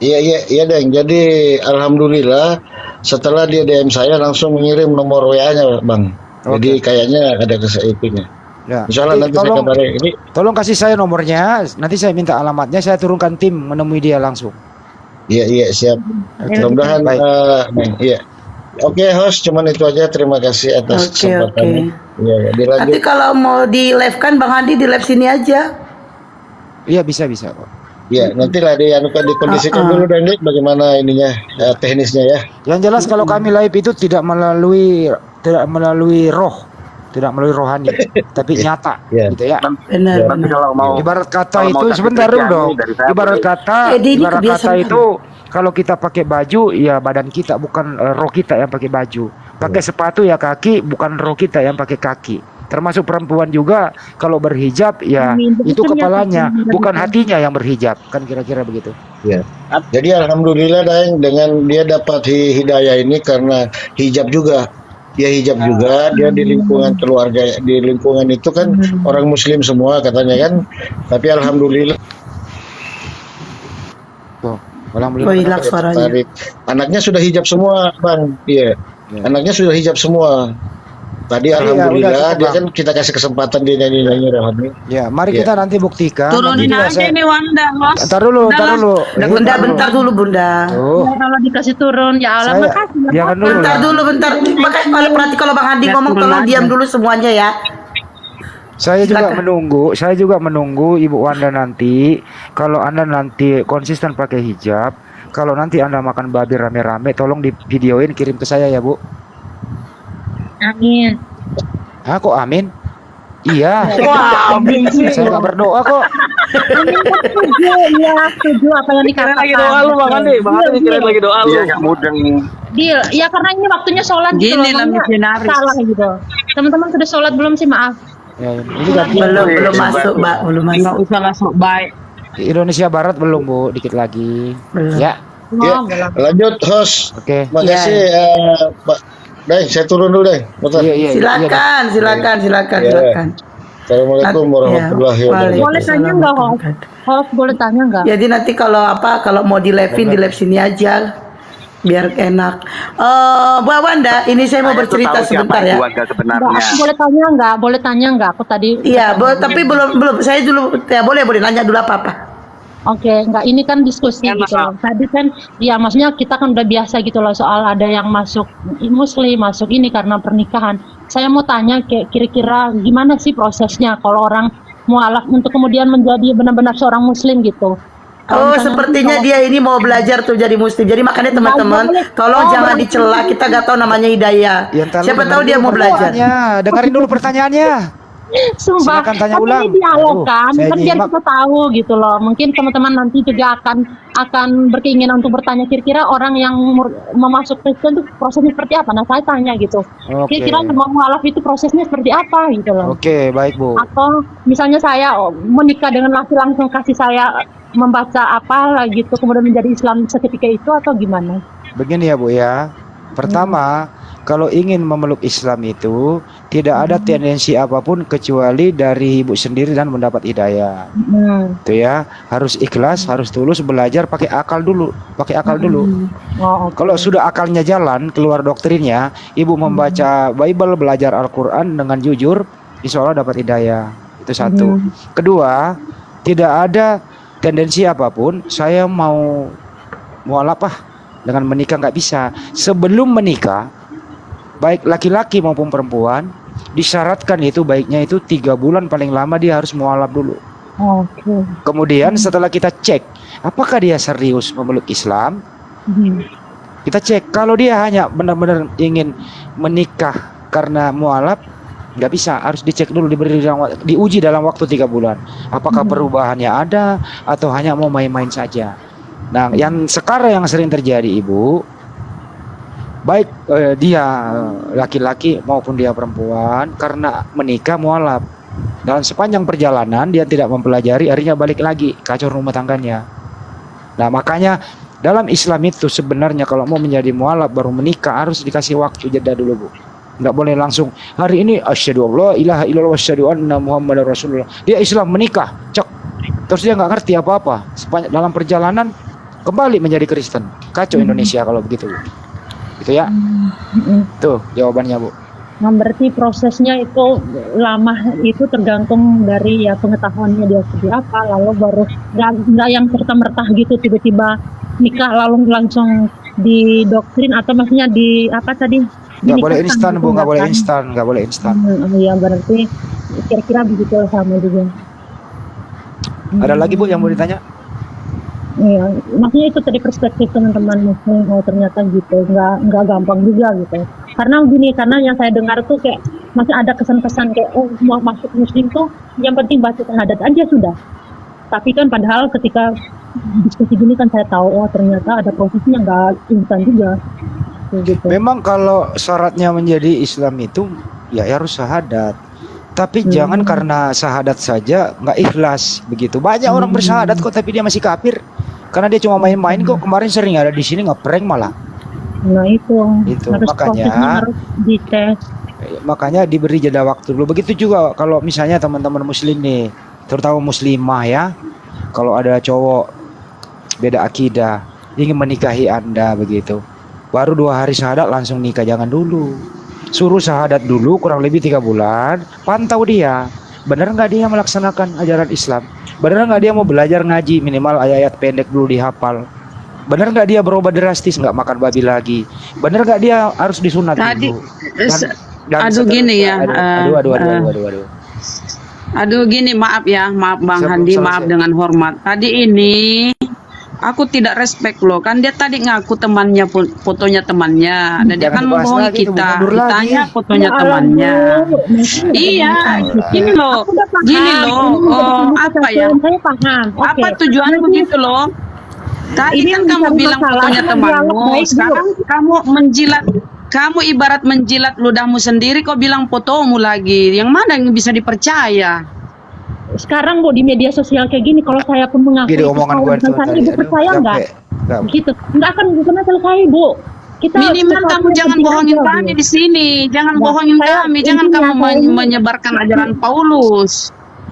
Iya Deng. Jadi alhamdulillah setelah dia DM saya langsung mengirim nomor WA-nya Bang. Jadi kayaknya ada itunya. Ya. Insya Allah nanti saya kabari. Ini Tolong kasih saya nomornya, nanti saya minta alamatnya, saya turunkan tim menemui dia langsung. iya siap. Mudah-mudahan Baik. iya. Oke host, cuman itu aja. Terima kasih atas Oke, kesempatannya. Iya, dilanjut. Nanti kalau mau di live kan Bang Andi di live sini aja. Iya, bisa kok. Iya, nantilah dikondisikan dulu dan bagaimana ininya teknisnya ya. Yang jelas kalau kami live itu tidak melalui roh, tidak melalui rohani, tapi nyata, Iya. gitu ya. Benar. Nanti kalau mau Ibarat kata kalau mau itu cari sebentar dulu kerjaan dong. nih dari saya Ibarat boleh. kata, Ini ibarat kata kebiasaan. itu kalau kita pakai baju ya badan kita, bukan roh kita yang pakai baju. Pakai sepatu ya kaki, bukan roh kita yang pakai kaki. Termasuk perempuan juga kalau berhijab ya Amin. itu Betul ya, kepalanya, Kak. bukan hatinya yang berhijab, kan kira-kira begitu. Ya. Jadi alhamdulillah Daeng, dengan dia dapat hidayah ini karena hijab juga. Dia hijab juga, dia di lingkungan keluarga, di lingkungan itu kan orang muslim semua katanya kan. Tapi alhamdulillah Tuh, alhamdulillah. Oh, hilang suaranya. tertarik. Anaknya sudah hijab semua, Bang. Iya. Anaknya sudah hijab semua. Tadi Tapi ya, alhamdulillah udah cukup, dia Bang. kan kita kasih kesempatan dia nyanyi-nyanyi Rohani. Ya, mari Iya. kita nanti buktikan. Turunin Nanti juga aja saya- nih Wanda, Bos. Ntar dulu. Bunda, bentar dulu Bunda. Tuh. Ya, kalau dikasih turun, ya Allah Saya makasih. ya, jangan Pak. dulu Bentar lah. dulu, bentar. Makanya kalau berarti kalau Bang Andi ngomong tolong diam dulu semuanya ya. Saya juga Silakan. saya juga menunggu Ibu Wanda nanti. Kalau Anda nanti konsisten pakai hijab, kalau nanti Anda makan babi rame-rame, tolong di videoin kirim ke saya ya Bu. Amin. Hah, kok amin? Iya. Wah, amin sih. Saya nggak berdoa kok. Setuju, ya setuju apa yang dikatakan. lagi doa lu Bang Andi, Bang Andi kirain lagi doa lu. Dia nggak mudeng. Deal. Ya karena ini waktunya sholat gitu Gini lah makanya misionaris. salah gitu. Teman-teman sudah sholat belum sih, maaf. Ya, ini ganti Belum masuk, Mbak. Belum masuk. Nggak usah langsung baik. Indonesia Barat belum Bu, dikit lagi. Belum. Ya, Ya, Oh, belum. lanjut host. oke. Makasih Pak. Daeng, saya turun dulu Daeng. Bentar. Iya. Silakan. Ya. Silakan. Assalamualaikum warahmatullahi Ya, wabarakatuh. Boleh tanya nggak, Host? Host boleh tanya nggak? Jadi nanti kalau mau di live-in di live sini aja biar enak. Mbak Wanda, ini saya mau Saya tuh bercerita tahu siapa sebentar ya. Ibu Wanda Mbak, sebenarnya. aku boleh tanya nggak? Boleh tanya nggak? Aku tadi. Iya, tapi belum saya dulu ya boleh nanya dulu apa-apa. Oke, nggak ini kan diskusi gitu loh. Tadi kan, ya maksudnya kita kan udah biasa gitu loh soal ada yang masuk Muslim, masuk ini karena pernikahan. Saya mau tanya kira-kira gimana sih prosesnya kalau orang mualaf untuk kemudian menjadi benar-benar seorang Muslim gitu. Kalau Oh, misalnya sepertinya kalau- dia ini mau belajar tuh jadi muslim. Jadi makanya teman-teman, boleh. tolong Oh, jangan boleh. dicela. Kita gak tahu namanya hidayah. Ya, ntar lu Siapa tahu dengerin dia dulu mau belajar. pertanyaannya. Dengerin dulu pertanyaannya. Sumpah, Silakan tanya kan ulang. ini dialog kan, Aduh, saya kan biar nyimak. kita tahu gitu loh. Mungkin teman-teman nanti juga akan berkeinginan untuk bertanya kira-kira orang yang memasuk Kristen itu prosesnya seperti apa. Nah, saya tanya gitu. Oke. Kira-kira mau mualaf itu prosesnya seperti apa gitu loh. Oke, baik Bu. Atau misalnya saya menikah dengan laki langsung kasih saya membaca apa lah gitu kemudian menjadi Islam seketika itu atau gimana? Begini ya Bu ya. Pertama, kalau ingin memeluk Islam itu tidak ada tendensi apapun kecuali dari ibu sendiri dan mendapat hidayah. Itu ya, harus ikhlas, harus tulus belajar pakai akal dulu, Oh, oke. Kalau sudah akalnya jalan, keluar doktrinnya, ibu membaca Bible, belajar Al-Qur'an dengan jujur, insya Allah dapat hidayah. Itu satu. Kedua, tidak ada tendensi apapun saya mau mualaf dengan menikah, nggak bisa. Sebelum menikah, baik laki-laki maupun perempuan disyaratkan itu baiknya itu 3 bulan paling lama dia harus mualaf dulu. Oke. Kemudian setelah kita cek apakah dia serius memeluk Islam, kita cek. Kalau dia hanya benar-benar ingin menikah karena mualaf, nggak bisa, harus dicek dulu, diuji dalam waktu 3 bulan apakah perubahannya ada atau hanya mau main-main saja. Nah, yang sekarang yang sering terjadi Ibu, baik dia laki-laki maupun dia perempuan, karena menikah mualaf, dalam sepanjang perjalanan dia tidak mempelajari, akhirnya balik lagi kacau rumah tangganya. Nah, makanya dalam Islam itu sebenarnya kalau mau menjadi mualaf baru menikah harus dikasih waktu jeda dulu Bu. Nggak boleh langsung hari ini asyhadu alla ilaha illallah wa asyhadu anna muhammadar rasulullah. Dia Islam menikah, cek. Terus dia nggak ngerti apa-apa. Sepanjang dalam perjalanan kembali menjadi Kristen. Kacau Indonesia kalau begitu Bu. Gitu ya. Tuh jawabannya Bu. Nah, berarti prosesnya itu lama, itu tergantung dari ya pengetahuannya dia seperti apa, lalu baru nggak yang serta-merta gitu tiba-tiba nikah lalu langsung didoktrin atau maksudnya di apa tadi? Nggak boleh dinikahkan instan gitu, Bu, nggak boleh kan? instan, nggak boleh instan. Iya, berarti kira-kira begitu sama juga. Ada lagi Bu yang mau ditanya? Iya, maksudnya itu dari perspektif teman-teman Muslim, oh ternyata gitu, nggak gampang juga gitu. Karena gini, karena yang saya dengar tuh kayak masih ada kesan-kesan kayak oh mau masuk Muslim tuh yang penting baca syahadat aja sudah. Tapi kan padahal ketika diskusi gini kan saya tahu oh ternyata ada prosesnya nggak instan juga. Kayak gitu. Memang kalau syaratnya menjadi Islam itu ya harus syahadat. Tapi jangan karena syahadat saja nggak ikhlas begitu. Banyak orang bersyahadat kok tapi dia masih kafir. Karena dia cuma main-main kok. Kemarin sering ada di sini ngeprank malah. Nah itu harus Makanya COVID-nya harus dites. makanya diberi jeda waktu dulu. Begitu juga kalau misalnya teman-teman muslim nih, terutama muslimah ya. Kalau ada cowok beda akidah ingin menikahi Anda begitu. Baru 2 hari syahadat langsung nikah, jangan dulu. Suruh syahadat dulu kurang lebih 3 bulan, pantau dia. Benar nggak dia melaksanakan ajaran Islam? Benar nggak dia mau belajar ngaji, minimal ayat-ayat pendek dulu dihafal? Benar nggak dia berubah drastis, nggak makan babi lagi? Benar nggak dia harus disunat Tadi dulu? aduh gini ya, Aduh. aduh gini, maaf ya, maaf Bang Handi, Selesai. maaf dengan hormat. Tadi ini aku tidak respect loh, kan dia tadi ngaku temannya, fotonya temannya, dan dia Jangan kan dibahas membohongi lagi, itu kita. mundur lagi. Ditanya fotonya temannya. Iya, gini loh, apa ya? Saya paham. Apa Oke. tujuan begitu loh? Tadi Ini kan yang kamu bukan bilang masalah, fotonya kan temanmu, dialog baik, Bu. sekarang kamu menjilat, kamu ibarat menjilat ludahmu sendiri, kau bilang fotomu lagi. Yang mana yang bisa dipercaya? Sekarang Bu di media sosial kayak gini, kalau saya pun mengaku Jadi itu omongan salah gua dengan tuh saya, tadi, Ibu aduh, percaya nggak? nggak. Gitu, nggak akan pernah selesai Bu. Kita Minimal sesuatu kamu yang jangan penting bohongin aja, kami Bu. di sini, jangan Nah, bohongin saya kami, jangan intinya kamu saya ini- menyebarkan ajaran Paulus.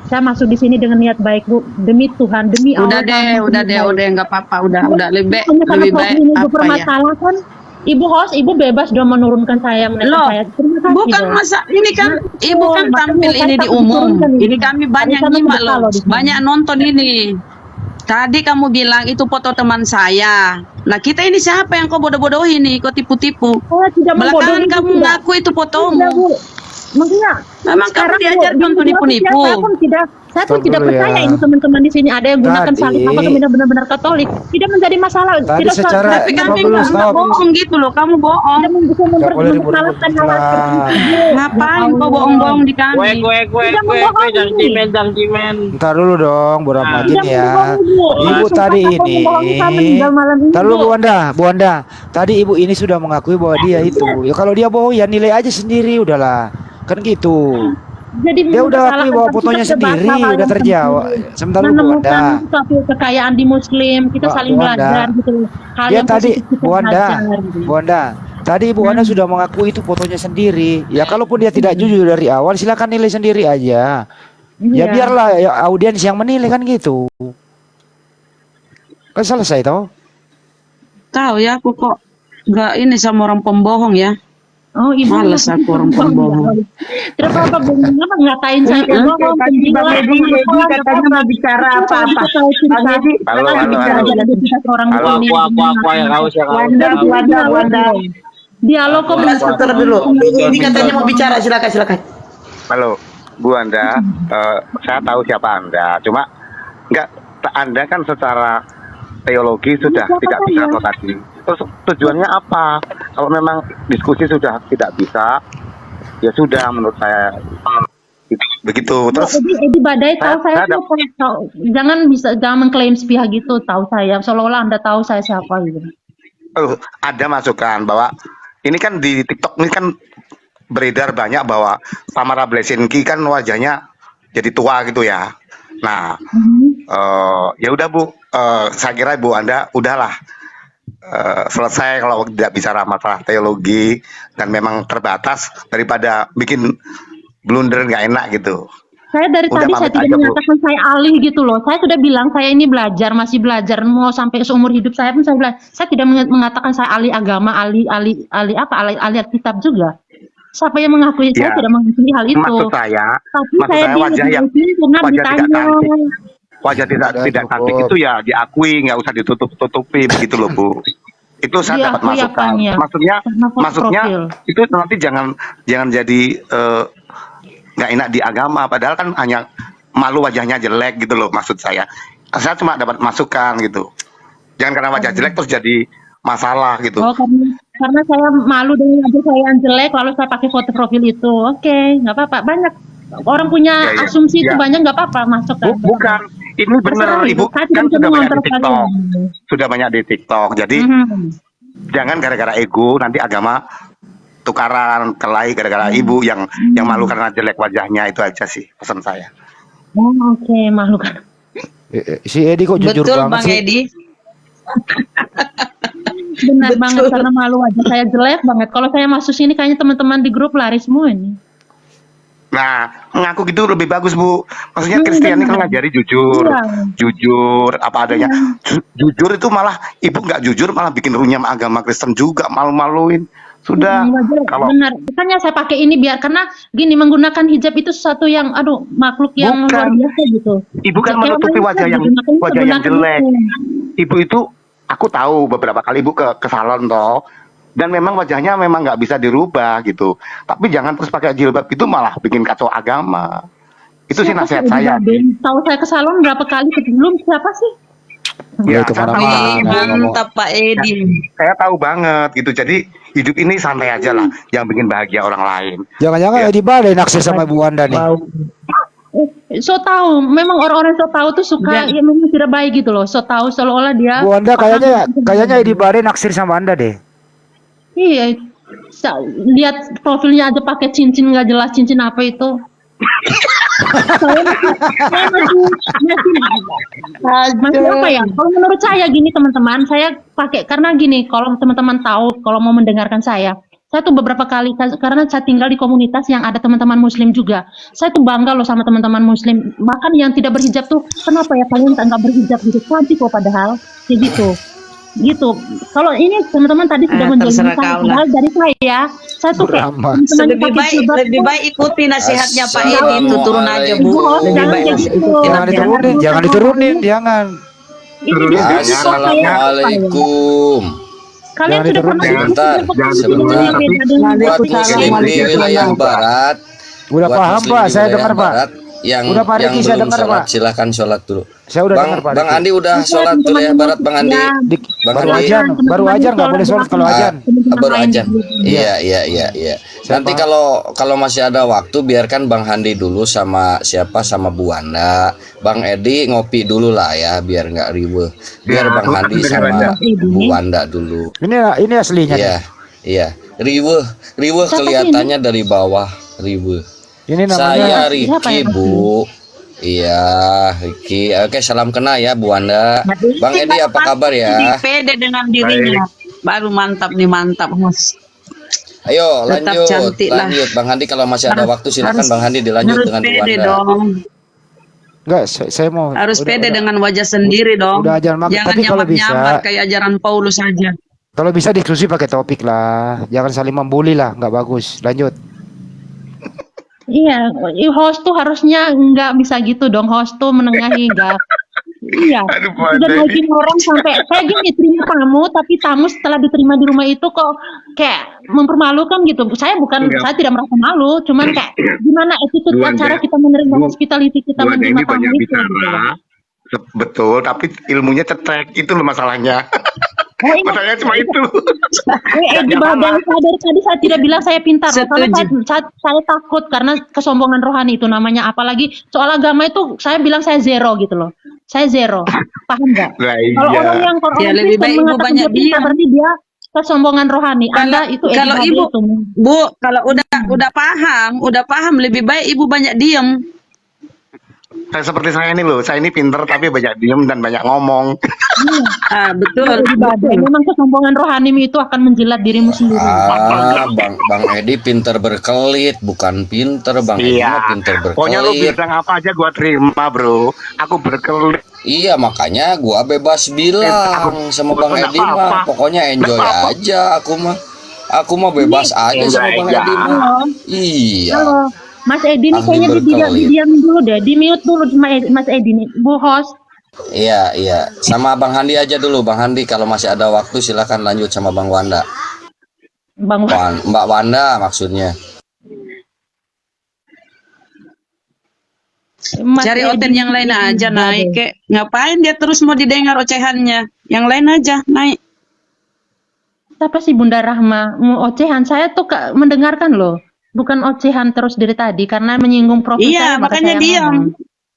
Saya masuk di sini dengan niat baik Bu, demi Tuhan, demi Udah Allah. deh, udah nggak apa-apa, udah lebih Hanya karena lebih baik profil ini apa ya? bermasalah, Ibu host, Ibu bebas dong menurunkan saya, menekan Loh, saya. Terima kasih bukan dong. masa ini kan Nah, ibu kan makanya tampil saya ini di takut umum. diturunkan ini. Ini kami banyak Hari Kamis nyimak berkala loh, di sini. banyak nonton ini. Tadi kamu bilang itu foto teman saya. Nah kita ini siapa yang kau bodoh-bodohi nih, kau tipu-tipu? Saya tidak membodohi, Belakangan kamu tidak. ngaku itu Tidak, fotomu. Bu. Makanya Memang kamu sekarang, Bu, diajarkan di untuk media sosial nipu-nipu. Saya pun Stop tidak dulu percaya ya. ini teman-teman di sini ada yang gunakan Tadi- salib apakah benar-benar Katolik. Tidak menjadi masalah. Tadi Tidak secara- Tapi Stop kami dulu, nggak stop. bohong gitu loh, kamu bohong. tidak bisa Nggak boleh ribut-ribut mempermasalahkan hal seperti lah. itu. Bu. Ngapain Ya kau Allah. bohong-bohong di kami? Tidak membohongi. Jangan cimen. Ntar dulu dong, Bu Rahmatin Tidak ya. membohongi, Bu. Ibu Sumpah tadi kakak ini. membohongi saya meninggal malam ini, Ntar dulu Bu. Bu Wanda. Tadi ibu ini sudah mengakui bahwa dia itu. Ya kalau dia bohong ya nilai aja sendiri udahlah. Kan gitu. Jadi Dia udah akui mempersalahkan bahwa kita fotonya sebagai sendiri, hal udah yang terjawab. penting. Sebentar dulu Bu Menemukan Wanda. suatu kekayaan di Muslim, kita Mbak saling Bu Wanda. belajar gitu. Hal Dia yang tadi positif kita Bu Wanda. belajar, gitu. Bu Wanda. Tadi Ibu Wanda sudah mengakui itu fotonya sendiri. Ya kalaupun dia tidak jujur dari awal, silakan nilai sendiri aja. Ya Iya. biarlah ya, audiens yang menilai kan gitu. Kan selesai toh? Tahu ya, aku kok nggak ini sama orang pembohong ya. Oh, Ibu. Males aku orang pembohong. Tidak apa-apa, Bu. Kenapa ngatain saya bohong? Tadi Bang Edi katanya mau bicara apa-apa. Bang Edi, Halo, halo, halo. Aku yang haus ya Wanda. Dialog kok Sebentar dulu. Ini katanya mau bicara, silakan. Halo, Bu Anda, saya tahu siapa Anda. Cuma Anda kan secara teologi sudah tidak bisa kok tadi. Terus tujuannya apa? Kalau memang diskusi sudah tidak bisa, ya sudah menurut saya begitu. Terus Edi Badai tahu Saya saya tuh, jangan mengklaim sepihak gitu, tahu saya seolah-olah Anda tahu saya siapa gitu. ada masukan bahwa ini kan di TikTok ini kan beredar banyak bahwa Tamara Blesinski kan wajahnya jadi tua gitu ya. Nah, ya udah Bu, saya kira Bu Anda udahlah selesai kalau tidak bicara masalah teologi dan memang terbatas daripada bikin blunder nggak enak gitu. Saya dari Udah tadi saya pamit tidak aja, Bu. mengatakan saya alih gitu loh. Saya sudah bilang saya ini masih belajar, mau sampai seumur hidup saya pun saya bilang. Saya tidak mengatakan saya alih agama, alih kitab juga. Siapa yang mengakui? Saya Ya, tidak mengakui hal itu. Maksud saya Tapi maksud saya saya wajah yang pernah wajah tidak ditanya. cantik. Wajah tidak Udah cantik cukup. itu ya diakui, nggak usah ditutup-tutupi begitu loh Bu. Itu saya dapat Diakui masukan. apanya? Karena foto Maksudnya profil. itu nanti jangan jadi nggak enak di agama. Padahal kan hanya malu wajahnya jelek gitu loh maksud saya. Saya cuma dapat masukan gitu. Jangan karena wajah jelek terus jadi masalah gitu. Oh, karena saya malu dengan wajah saya yang jelek, lalu saya pakai foto profil itu. Oke, nggak apa-apa. Banyak orang punya Ya, ya, asumsi itu ya. banyak, nggak apa-apa masuk. Bukan, ini benar Terserah, Ibu saya kan tidak bisa sudah banyak di mengontrol TikTok. kalian. Sudah banyak di TikTok. Jadi Mhm. jangan gara-gara ego nanti agama tukaran kelahi gara-gara ibu yang malu karena jelek wajahnya, itu aja sih pesan saya. Oh, oke, makhluk. Si Edi kok jujur Betul banget Bang sih. Edi. Benar banget, karena malu wajah saya jelek banget. Kalau saya masuk sini kayaknya teman-teman di grup lari semua ini. Nah, mengaku gitu lebih bagus, Bu. Maksudnya Kristiani kan ngajari jujur, Iya. jujur apa adanya. Jujur itu malah ibu nggak jujur malah bikin runyam agama Kristen juga, malu-maluin. Sudah, Wajar, kalau benar. Makanya saya pakai ini biar karena gini menggunakan hijab itu sesuatu yang aduh makhluk yang Bukan. luar biasa gitu. ibu kan Kayak menutupi wanita wajah yang gitu, makanya jelek. sebenarnya Ibu itu aku tahu beberapa kali ibu ke salon toh, dan memang wajahnya memang nggak bisa dirubah gitu. Tapi jangan terus pakai jilbab, itu malah bikin kacau agama. Itu sih Siapa nasihat Edi saya. Baden? Tahu saya ke salon berapa kali sebelum siapa sih? Ya, Itu saya tahu, mana-mana. Mantap Pak Edi. saya tahu banget gitu. Jadi hidup ini santai aja lah, yang bikin bahagia orang lain. Jangan-jangan Ya. Edi Bade naksir sama Bu Wanda nih. So tahu, memang orang-orang so tahu tuh suka ya memang tidak baik gitu loh. So tahu seolah-olah dia Bu Wanda paham. kayaknya Edi Bade naksir sama Anda deh. Iya, lihat profilnya aja pakai cincin nggak jelas cincin apa itu. saya masih apa ya? Kalau menurut saya gini teman-teman, saya pakai karena gini. Kalau teman-teman tahu, kalau mau mendengarkan saya tuh beberapa kali karena saya tinggal di komunitas yang ada teman-teman Muslim juga. Saya tuh bangga loh sama teman-teman Muslim. Bahkan yang tidak berhijab tuh, kenapa ya kalian nggak berhijab gitu? Cantik kok padahal kayak gitu. Gitu. Kalau ini teman-teman tadi sudah terserah menjelaskan, kau lah. padahal dari saya tuh kayak Beramal. teman-teman Lebih pakai baik jilbab lebih tuh, baik ikuti nasihatnya Pak Edi itu turun aja Bu. Bu, Lebih jangan baik kayak gitu. ikuti Jangan nasihat. diturunin, jangan diturunin, jangan. Ini dia Assalamualaikum. kalian Jangan sudah pernah diturunin. Sebentar, sebentar. Buat muslim di wilayah barat, Udah buat paham muslim Pak, di saya wilayah dengar Pak. barat yang Udah Pak yang Riki, saya belum dengar, sholat Pak. silahkan sholat dulu. Saya udah dengar Pak Bang Riki. Andi udah sholat tuh ya barat Bang Andi. Bang Baru Andi. ajan nggak boleh sholat kalau ajan. Baru aja. Iya. Nanti kalau masih ada waktu biarkan Bang Handi dulu sama sama Bu Wanda. Bang Edi ngopi dulu lah ya biar nggak riweuh. Biar Bang Handi sama Bu Wanda dulu. Ini aslinya. nih. Iya. Riweuh kelihatannya dari bawah riweuh. Ini Saya namanya Riki, Bu. Iya, Riki. Oke, salam kenal ya Bu Wanda. Bang Edi apa kabar ya? Pede dengan dirinya. Baru mantap nih mantap Mas. Ayo Tetap lanjut, cantik lah. lanjut. Bang Handi kalau masih ada waktu silakan Bang Handi dilanjut Harus dengan Bu pede Wanda. dong. enggak saya mau Harus udah- pede udah- dengan wajah sendiri dong. udah ajaran maghrib. Jangan Tapi kalau bisa- nyamar kayak ajaran Paulus saja. Kalau bisa diskusi pakai topik lah. Jangan saling membuli lah, nggak bagus. Lanjut. Iya, host tuh harusnya nggak bisa gitu dong. Host tuh menengahi nggak. Iya, Aduh, Bu sudah Wanda naikin orang sampai kayak gini terima tamu, tapi tamu setelah diterima di rumah itu kok kayak mempermalukan gitu. Saya saya tidak merasa malu, cuman kayak gimana attitude Bu Wanda, cara kita menerima hospitality kita Bu Wanda menerima ini tamu banyak itu. Gitu. bicara, betul, tapi ilmunya cetek, itu loh masalahnya. Oh, iya. Masalahnya cuma itu. Di badan sadar tadi saya tidak bilang saya pintar, loh, karena Setuju. saya takut karena kesombongan rohani itu namanya. Apalagi soal agama itu saya bilang saya zero gitu loh. Saya zero, paham nggak? Nah, Kalau iya. orang yang orang Ya, lebih Kristen baik ibu mengatakan banyak dia pintar, diam. berarti dia kesombongan rohani. Anda itu Kalau Edi ibu, Bade itu. Bu, kalau udah paham lebih baik ibu banyak diem. Saya seperti saya ini loh, saya ini pinter tapi banyak diem dan banyak ngomong. Ah, betul. Edi Bade. Memang kesombongan rohani itu akan menjilat dirimu sendiri. Bang Edi pinter berkelit, bukan pinter Bang Edi mah pinter Pokoknya lu berkelit. bilang apa aja gua terima, bro. Aku berkelit. Iya makanya gua bebas bilang sama Bang Nggak Edi mah, apa-apa. pokoknya enjoy Nggak apa-apa. aja aku mah bebas aja sama Bang Enjoy Edi aja. mah. Iya. Halo, Mas Edi nih Ahli kayaknya berkelit. didiamin dulu deh, di mute dulu Mas Edi nih, Bu host. Iya. Sama Bang Handi aja dulu, Bang Handi kalau masih ada waktu silakan lanjut sama Bang Wanda. Bang Mbak Wanda maksudnya. Mas Cari Edi oten yang lain aja Bade. naik kek. Ngapain dia terus mau didengar ocehannya? Yang lain aja naik. Siapa sih Bunda Rahma? Ocehan saya tuh mendengarkan loh. Bukan ocehan terus dari tadi karena menyinggung profil Iya, saya maka makanya saya diam. ngomong.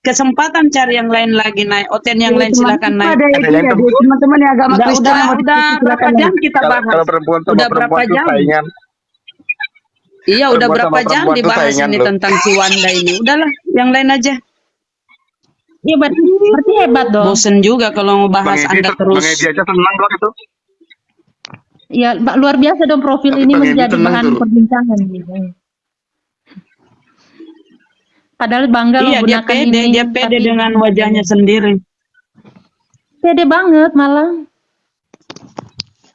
Kesempatan cari yang lain lagi naik. Oten yang lain Teman- silakan naik. ada Ada yang temu. teman-teman yang agama Udah Kristen yang mau berapa silakan jam kita Kalau bahas? perempuan sama Udah berapa perempuan tuh jam? saingan. Iya, udah Perempuan berapa sama jam perempuan tuh dibahas saingan ini loh. tentang si Wanda ini. Udahlah, yang lain aja. Iya berarti hebat dong. Bosen juga kalau Bang ngebahas Edi, Anda Bang terus. Edi aja senang kok itu. Ya luar biasa dong profil Tapi ini Bang Edi menjadi tenang bahan tuh. perbincangan gitu. Padahal bangga loh Iya, dia gunakan pede, ini. dia pede tapi- dengan wajahnya sendiri. Pede banget malah.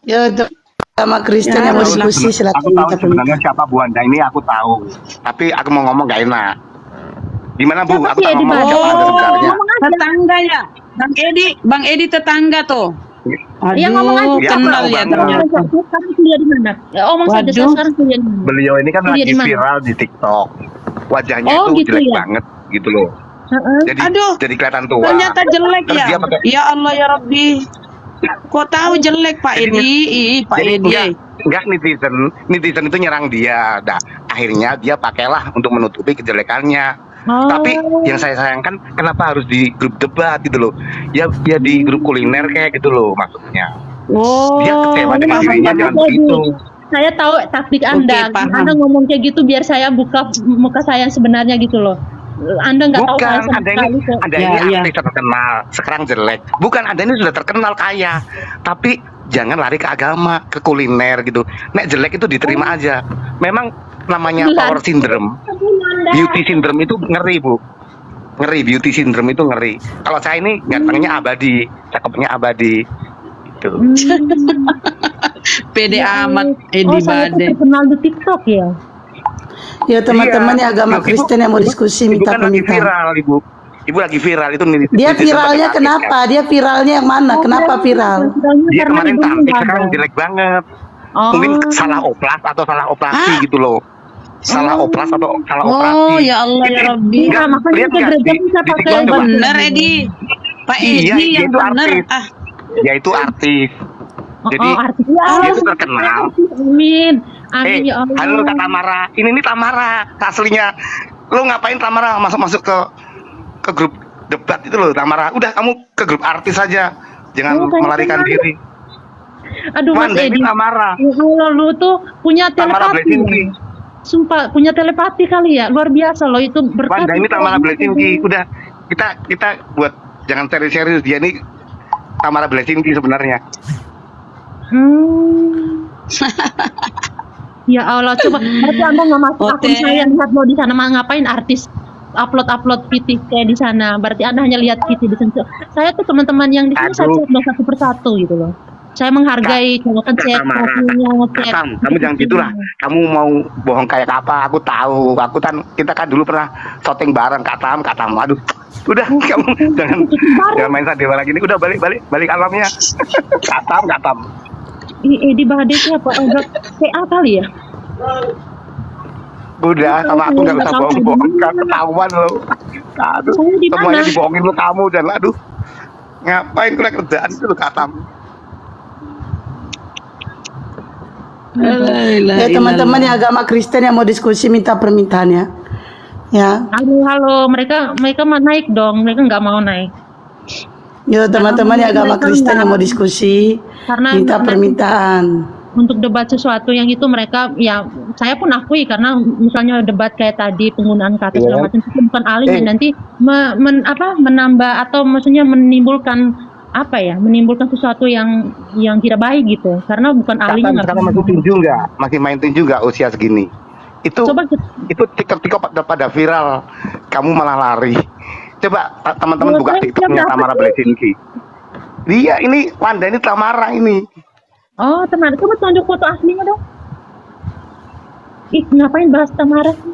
Ya untuk sama Kristen Ya, yang mau harus lah. diskusi silakan Aku tahu minta sebenarnya permintaan. siapa Bu Anda ini, aku tahu. Tapi aku mau ngomong gak enak. Gimana Bu? Siapa Aku sih tak Edi ngomong Bade? siapa Anda sebenarnya. Ngomong aja. Tetangga ya, Bang Edi tetangga tuh. Iya, ngomong aja. Aduh, Ya, kenal tahu ya banget. ternyata. Sekarang kuliah di mana? Ya, omong saja saya Waduh. sekarang kuliah di mana? Beliau ini kan Kuliah lagi di mana? viral di TikTok. Wajahnya Oh, itu gitu jelek ya? banget gitu loh. Heeh. Jadi Aduh, jadi kelihatan tua. ternyata jelek Terus ya. dia pakai- Ya Allah ya Rabbi. Kok tahu jelek Pak Jadinya- Edi? Ih, Pak Jadi Edi. enggak netizen itu nyerang dia. Nah, akhirnya dia pakailah untuk menutupi kejelekannya. Oh. Tapi yang saya sayangkan kenapa harus di grup debat gitu loh. Ya di grup kuliner kayak gitu loh maksudnya. Oh, Dia kecewa dengan Maaf, dirinya, Mas jangan Edi. begitu. Saya tahu taktik Anda. paham. Anda ngomong kayak gitu biar saya buka muka saya yang sebenarnya gitu loh. Anda nggak tahu saya Bukan, sama Anda sekali ini, kok. Anda Ya, ini ya. artis terkenal, sekarang jelek. Bukan, Anda ini sudah terkenal kaya, tapi jangan lari ke agama, ke kuliner gitu. Nek jelek itu diterima aja. Memang namanya Bulan. power syndrome, beauty syndrome itu ngeri Bu. Ngeri, beauty syndrome itu ngeri. Kalau saya ini gantengnya abadi, cakepnya abadi. Gitu. pede Ya amat Allah. Edi Oh, saya tuh Bade. terkenal di TikTok ya. Ya teman-teman Iya. yang agama Ibu- Kristen yang mau diskusi Ibu minta kan lagi permintaan. viral, Ibu. Ibu lagi viral itu Dia netizen viralnya pakai kenapa? artis, Dia viralnya yang mana? Kenapa viral? kan? Dia Karena kemarin ibunya cantik, nggak sekarang ada. jelek banget. Oh. Mungkin salah oplas atau salah operasi gitu loh. Salah oplas atau salah Oh, operasi. ya Allah ya Rabbi. Iya, makanya lihat ke nggak gereja di- bisa di pakai TikTok coba. baju. Bener Edi. Pak Iya, Edi dia yang itu bener. artis. Ah, Dia itu artis. Jadi artis. Ya, dia itu terkenal. Amin. Amin ya Allah. Halo Kak Tamara. Ini Tamara aslinya. Lo ngapain Tamara masuk ke grup debat itu loh Tamara. Udah kamu ke grup artis saja. Jangan Oh, kayak melarikan Tamara. diri. Aduh Mas Wanda ini Edi. Tamara. Ya Allah, lu tuh punya Tamara telepati. Blesinski. Sumpah punya telepati kali ya. Luar biasa loh itu berkat. Wanda ini Tamara Blesinski. Udah kita buat jangan serius-serius, dia ini Tamara Blesinski sebenarnya. Ya Allah, coba berarti Anda nggak masuk akun Oke. saya lihat lo di sana mah ngapain artis upload PT kayak di sana. Berarti Anda hanya lihat PT di sana. Saya tuh teman-teman yang di sini saya Aduh. cek dong satu persatu gitu loh. Saya menghargai kalau kan Kak cek Tamara, profilnya, ngecek. Kak Tam, kamu jangan gitulah. Kamu mau bohong kayak apa? Aku tahu. Kita kan dulu pernah syuting bareng Kak Tam. Aduh, udah kamu jangan main sandiwara lagi ini. Udah balik alamnya. Kak Tam. Edi Bade siapa? PA kali ya? Udah sama aku nggak usah bohong-bohong, kan ketahuan lo. Aduh, Saya di semuanya mana? dibohongin lo kamu dan aduh. Ngapain kurang kerjaan itu lo Kak Tam? Ya teman-teman yang agama Kristen yang mau diskusi minta permintaannya. Ya. Halo, mereka mah naik dong, mereka nggak mau naik. Ya teman-teman yang agama Kristen yang mau diskusi Karena minta permintaan. untuk debat sesuatu yang itu mereka ya saya pun akui karena misalnya debat kayak tadi penggunaan kata segala macam itu bukan alih yang nanti menambah atau maksudnya menimbulkan sesuatu yang tidak baik gitu karena bukan Kak alihnya Tam sekarang masih tinju nggak? Masih main tinju nggak usia segini? Itu Coba TikTok pada viral, kamu malah lari. Coba teman-teman Menurut buka saya TikToknya siapa Tamara sih? Blesinski. Iya, ini Wanda ini Tamara ini. oh teman coba tunjuk foto aslinya dong. Ih ngapain bahas Tamara sih?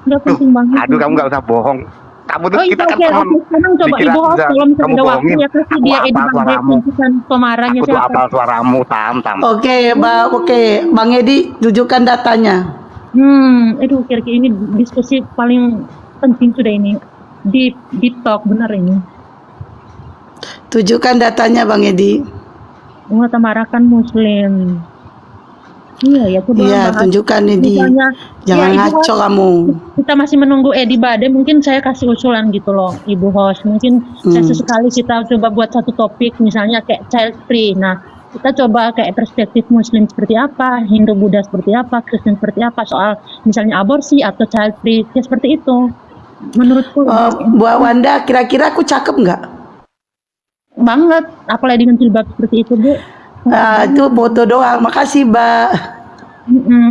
Nggak penting banget. Aduh, kamu nggak usah bohong. Kamu tuh Oh iya kita kan oke teman. sekarang coba Dikira Ibu host udah kalau misalnya kamu ada waktu bohongin. ya kasih Aku dia hafal Edi Bade suaramu. tunjukkan pemarahnya Aku tuh siapa. apal suaramu Tam. Oke, Bang Edi tunjukkan datanya. Aduh kira-kira ini diskusi paling penting sudah ini deep talk benar ini. Tunjukkan datanya Bang Edi. Tamara kan Muslim. Iya ya coba Iya, bahas. tunjukkan Edi. Misalnya, Jangan ya, Ibu ngaco host, kamu. kita masih menunggu Edi Bade, mungkin saya kasih usulan gitu loh, Ibu host. Mungkin saya sesekali kita coba buat satu topik, misalnya kayak child free. Nah, Kita coba kayak perspektif Muslim seperti apa, Hindu Buddha seperti apa, Kristen seperti apa, soal misalnya aborsi atau child free, ya seperti itu. Menurutku Bu Wanda, kira-kira aku cakep nggak? banget, apalagi dengan jilbab seperti itu, Bu. Itu foto doang. Makasih, Mbak.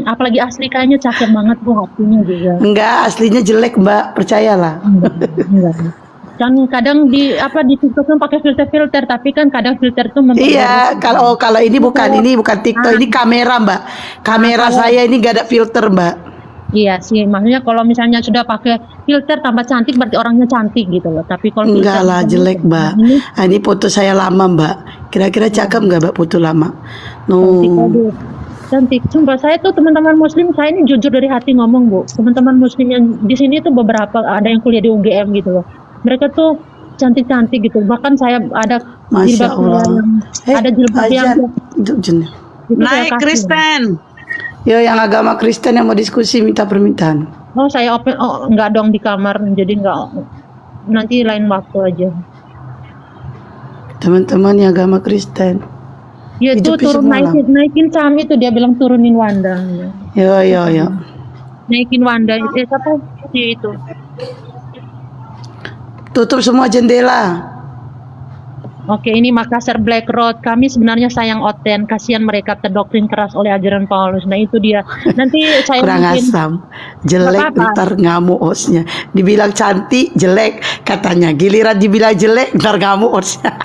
Apalagi asli kayaknya cakep banget, Bu, hatinya juga. Enggak, aslinya jelek, Mbak. Percayalah. Enggak. Kan kadang di TikTok kan pakai filter, tapi kan kadang filter itu Iya, kalau ini bukan TikTok, ini kamera, Mbak. Kamera saya ini gak ada filter, Mbak. Iya sih, maksudnya kalau misalnya sudah pakai filter tambah cantik berarti orangnya cantik gitu loh. Tapi kalau Enggak filter lah, jelek, Mbak. Ini foto saya lama, Mbak. Kira-kira cakep nggak, Mbak, foto lama? Cantik. Sumpah saya tuh teman-teman Muslim, saya ini jujur dari hati ngomong, Bu. Teman-teman Muslim yang di sini tuh beberapa ada yang kuliah di UGM gitu loh. Mereka tuh cantik-cantik gitu. Bahkan saya ada Masya jilbab Allah. ada jilbab yang itu saya Naik kasih. Kristen. Yo, yang agama Kristen yang mau diskusi minta permintaan. Oh, saya open. Oh, enggak dong di kamar. Jadi enggak. Nanti lain waktu aja. Teman-teman yang agama Kristen. Ya itu Hidupnya turun semalam. naikin saham itu dia bilang turunin Wanda. Yo. Naikin Wanda. Siapa sih itu? Tutup semua jendela. Oke, ini Makassar Black Road. Kami sebenarnya sayang Oten, kasihan mereka terdoktrin keras oleh ajaran Paulus. Nah itu dia. Nanti saya Kurang mungkin asam. Jelek, Nggak apa-apa. ntar ngamuk hostnya. Dibilang cantik, jelek katanya. Giliran dibilang jelek, ntar ngamuk hostnya.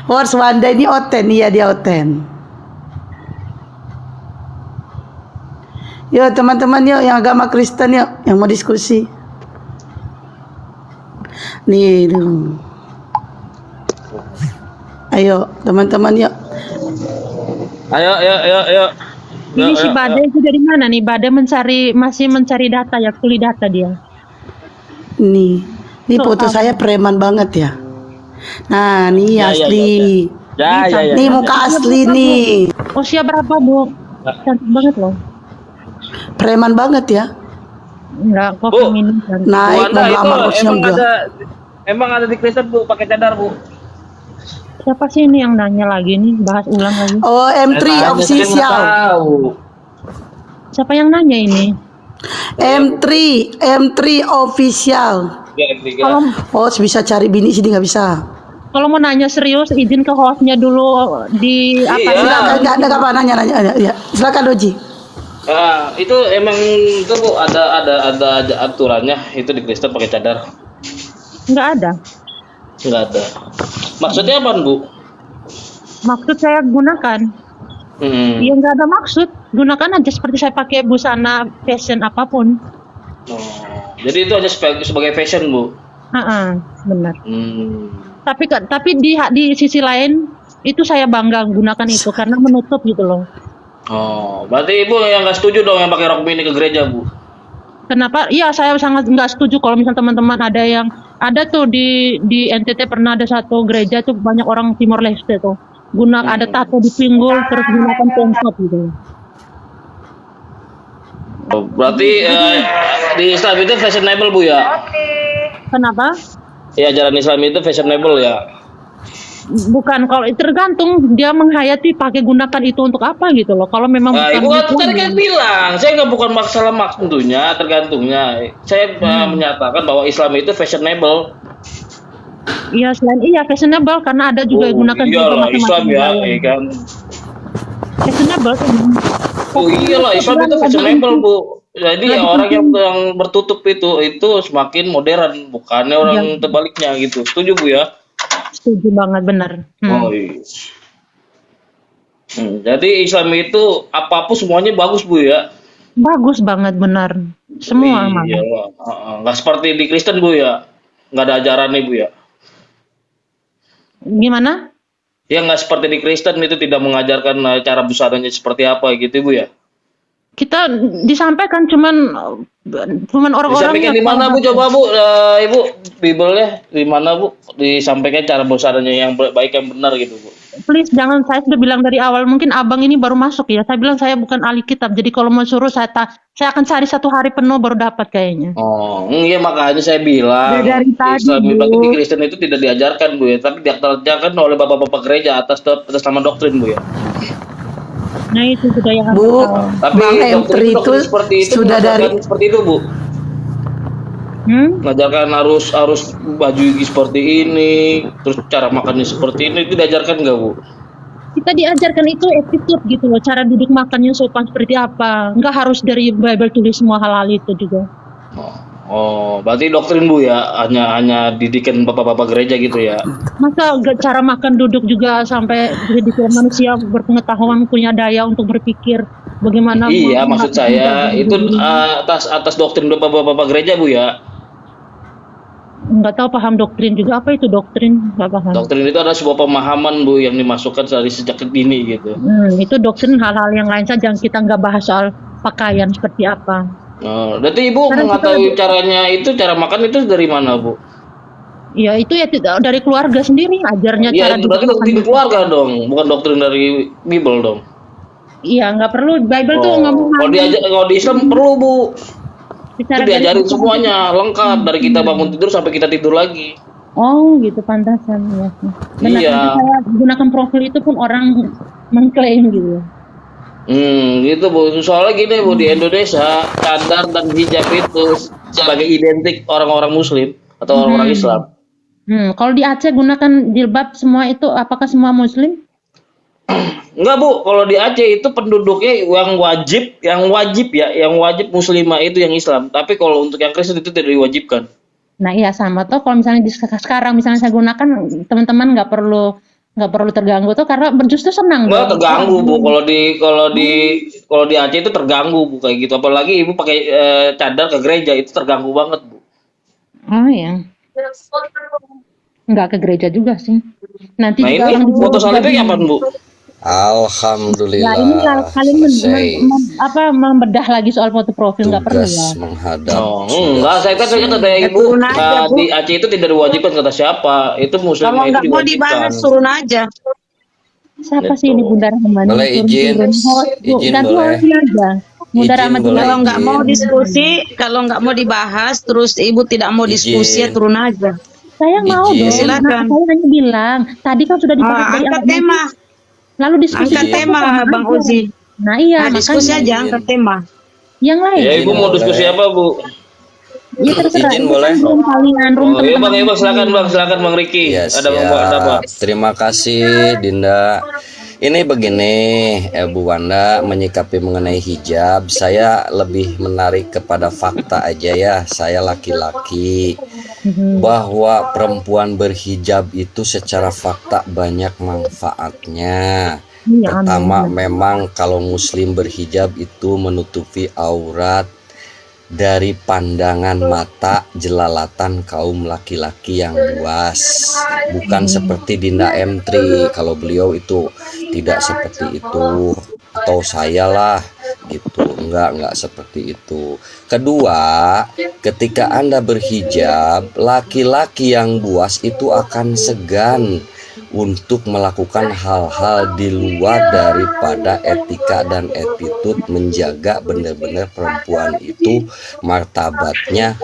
Host Wanda ini Oten, iya dia Oten. Yo teman-teman yuk yang agama Kristen yuk yang mau diskusi. Nih. Ayo teman-teman yuk. Ayo. ini si Bade itu dari mana nih? Bade masih mencari data ya, kuli data dia. Nih Tuh, foto saya preman banget ya. Nah, nih asli. Ya. Nih muka asli nih. Usia berapa, Bu? Cantik banget loh. Preman banget ya. Enggak, kok Bu. feminin kan. Naik mau melamar bosnya enggak. Emang ada di Kristen, Bu, pakai cadar, Bu. Siapa sih ini yang nanya lagi nih? Bahas ulang lagi. Oh, M3 official. Siapa yang nanya ini? M3 official. Kalau Oh, bisa cari bini sini nggak bisa. kalau mau nanya serius, izin ke hostnya dulu di apa? Iya. Silakan, nggak apa nanya. Ya. Silakan Doji. Itu emang itu, Bu, ada aturannya itu di Kristen pakai cadar. Enggak ada. Enggak ada. Maksudnya apa, Bu? Maksud saya gunakan. Ya enggak ada maksud. Gunakan aja seperti saya pakai busana fashion apapun. Jadi itu hanya sebagai fashion, Bu. Benar. Tapi di sisi lain itu saya bangga gunakan itu karena menutup gitu loh. Oh, berarti Ibu yang nggak setuju dong yang pakai rok mini ke gereja, Bu? Kenapa? Iya, saya sangat nggak setuju kalau misal teman-teman ada tuh di NTT pernah ada satu gereja tuh banyak orang Timor Leste tuh ada tato di pinggul terus gunakan tongkat gitu. Oh, berarti di Islam itu fashionable, Bu, ya? Kenapa? Ya, ajaran Islam itu fashionable ya. Bukan, kalau tergantung dia menghayati pakai gunakan itu untuk apa gitu loh. Kalau memang Nah, bukan Ibu kan itu, tadi kan bilang, saya nggak bukan masalah tentunya, tergantungnya. Saya menyatakan bahwa Islam itu fashionable. iya selain fashionable karena ada juga yang gunakan Iyalah, juga macam-macam Islam ya, gaya. kan. Fashionable kan. Oh iyalah, Islam itu fashionable, Bu. Jadi orang yang bertutup itu semakin modern, bukannya orang terbaliknya gitu. Setuju, Bu, ya? Setuju banget, benar. Oh iya. Jadi Islam itu apapun semuanya bagus, Bu, ya? Bagus banget, benar. Semua malah. Iya, nggak seperti di Kristen, Bu, ya? Nggak ada ajarannya, Bu, ya? Gimana? Ya nggak seperti di Kristen itu tidak mengajarkan cara busananya seperti apa gitu, Bu, ya? Kita disampaikan cuman orang-orang Disampaikan di mana, Bu? Coba, Bu, Ibu, Bible-nya di mana, Bu? Disampaikan cara busananya yang baik yang benar gitu, Bu. please jangan, saya sudah bilang dari awal, mungkin abang ini baru masuk ya. Saya bilang saya bukan ahli kitab, jadi kalau mau suruh saya akan cari 1 hari penuh baru dapat kayaknya. Oh, iya makanya saya bilang Dari tadi, Islam Bu. di Kristen itu tidak diajarkan Bu ya, tapi diajarkan oleh bapak-bapak gereja atas nama doktrin Bu ya. Nah itu sudah yang Bu, harus tahu. Tapi Bang doktrin Empri itu seperti itu sudah mengajarkan dari seperti itu Bu. Mengajarkan harus baju gigi seperti ini, terus cara makannya seperti ini, itu diajarkan nggak Bu? Kita diajarkan itu attitude gitu loh, cara duduk makannya sopan seperti apa. Nggak harus dari Bible tulis semua hal-hal itu juga. Oh, berarti doktrin Bu ya, hanya didikan bapak-bapak gereja gitu ya? Masa cara makan duduk juga sampai jadi manusia berpengetahuan, punya daya untuk berpikir bagaimana. Iya, maksud saya itu atas doktrin bapak-bapak gereja Bu ya. Nggak tahu paham doktrin juga, apa itu doktrin, nggak paham. Doktrin itu adalah sebuah pemahaman Bu yang dimasukkan dari sejak dini gitu. Itu doktrin hal-hal yang lain saja, yang kita nggak bahas soal pakaian seperti apa. Oh, berarti Ibu Karena mengetahui caranya itu, cara makan itu dari mana Bu? Ya itu ya dari keluarga sendiri, ajarnya Iya, cara itu berarti duduk doktrin makan. keluarga dong, bukan doktrin dari Bible dong. Iya, nggak perlu Bible tuh Oh, ngomong. kalau di Islam perlu Bu. Secara Itu diajarin garis- semuanya lengkap dari kita bangun tidur sampai kita tidur lagi. Oh gitu, pantasan ya. Benar, Iya. saya gunakan profil itu pun orang mengklaim gitu. Gitu Bu. Soalnya gini Bu, di Indonesia cadar dan hijab itu sebagai identik orang-orang Muslim atau orang-orang Islam. Kalau di Aceh gunakan jilbab semua itu, apakah semua Muslim? Enggak Bu, kalau di Aceh itu penduduknya yang wajib muslimah itu yang Islam. Tapi kalau untuk yang Kristen itu tidak diwajibkan. Nah iya sama tuh, kalau misalnya sekarang misalnya saya gunakan, teman-teman nggak perlu terganggu tuh, karena justru senang. Enggak terganggu Bu, kalau di Aceh itu terganggu Bu kayak gitu. Apalagi Ibu pakai cadar ke gereja itu terganggu banget Bu. Oh ya. Nggak ke gereja juga sih. Nanti Nah juga ini orang di foto Jawa salibnya juga kapan Bu? Alhamdulillah. Ya ini kalian Selesai membedah lagi soal foto profil, nggak perlu tugas ya. menghadap. Oh, enggak, saya kan kata Ibu Turun aja, Bu. di Aceh itu tidak diwajibkan kata siapa. Itu Kalau muslimah itu nggak mau diwajibkan. dibahas, turun aja. Siapa sih ini Bunda Rahmani? Boleh izin? Izin Ganti boleh. orangnya aja. Bunda Izin Rahmani. boleh. Kalau nggak mau Izin. diskusi, kalau nggak mau dibahas, terus ibu tidak mau diskusi, ya Izin. turun aja. Saya mau Izin. dong. Silakan. Saya hanya bilang. Tadi kan sudah dibahas dari Angkat awal. tema, Lalu diskusi. angkat kita tema, sama Bang aja. Uzi. Nah iya, Nah, diskusi makanya. aja, angkat tema. Yang lain. Ya Ibu mau diskusi apa Bu? Ya terserah. Izin Itu boleh? kan room kalian, room Oh, iya teman-teman. Bang, silakan Bang Riki. Ya, Ada apa? siap. Terima kasih Dinda. Ini begini, Bu Wanda menyikapi mengenai hijab, saya lebih menarik kepada fakta aja ya. Saya laki-laki, bahwa perempuan berhijab itu secara fakta banyak manfaatnya. Iya, Pertama, amin. memang kalau muslim berhijab itu menutupi aurat dari pandangan mata jelalatan kaum laki-laki yang luas, bukan seperti Dinda M3. Kalau beliau itu tidak seperti itu, atau saya lah gitu, enggak seperti itu. Kedua, ketika Anda berhijab, laki-laki yang buas itu akan segan untuk melakukan hal-hal di luar daripada etika dan attitude, menjaga benar-benar perempuan itu martabatnya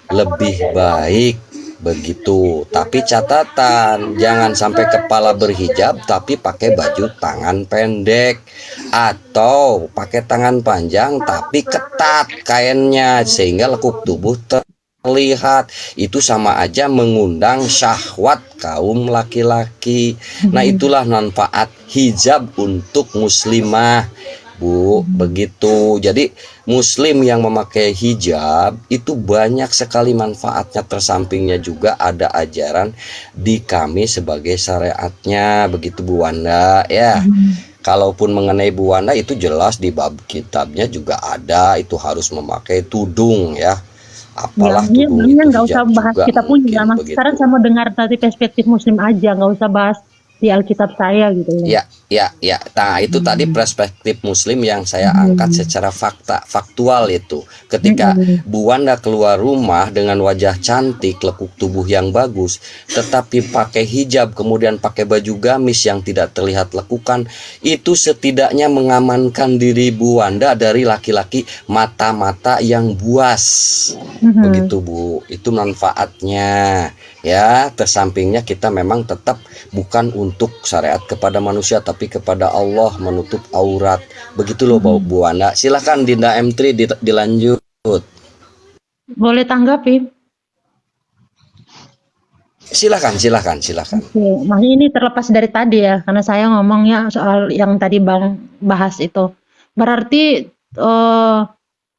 lebih baik begitu. Tapi catatan, jangan sampai kepala berhijab tapi pakai baju tangan pendek, atau pakai tangan panjang tapi ketat kainnya sehingga lekuk tubuh terlihat. Itu sama aja mengundang syahwat kaum laki-laki. Nah, itulah manfaat hijab untuk muslimah, Bu, begitu. Jadi muslim yang memakai hijab itu banyak sekali manfaatnya. Tersampingnya juga ada ajaran di kami sebagai syariatnya, begitu Bu Wanda ya. Kalaupun mengenai Bu Wanda itu jelas di bab kitabnya juga ada, itu harus memakai tudung ya. Apalah Ya, tudung ini itu nggak usah hijab bahas juga kita punya, mungkin Mas. begitu. Sekarang saya mau dengar dari perspektif Muslim aja, nggak usah bahas di Alkitab saya gitu loh. Ya, Ya, ya. Nah, itu tadi perspektif Muslim yang saya angkat secara faktual itu. Ketika Bu Wanda keluar rumah dengan wajah cantik, lekuk tubuh yang bagus, tetapi pakai hijab, kemudian pakai baju gamis yang tidak terlihat lekukan, itu setidaknya mengamankan diri Bu Wanda dari laki-laki mata-mata yang buas. Begitu, Bu. Itu manfaatnya. Ya, tersampingnya kita memang tetap bukan untuk syariat kepada manusia, tapi kepada Allah, menutup aurat. Begitu loh, Bu Wanda. Silakan Dinda M3 dilanjut. Boleh tanggapi? Silakan. Oke, makanya ini terlepas dari tadi ya, karena saya ngomongnya soal yang tadi Bang bahas itu. Berarti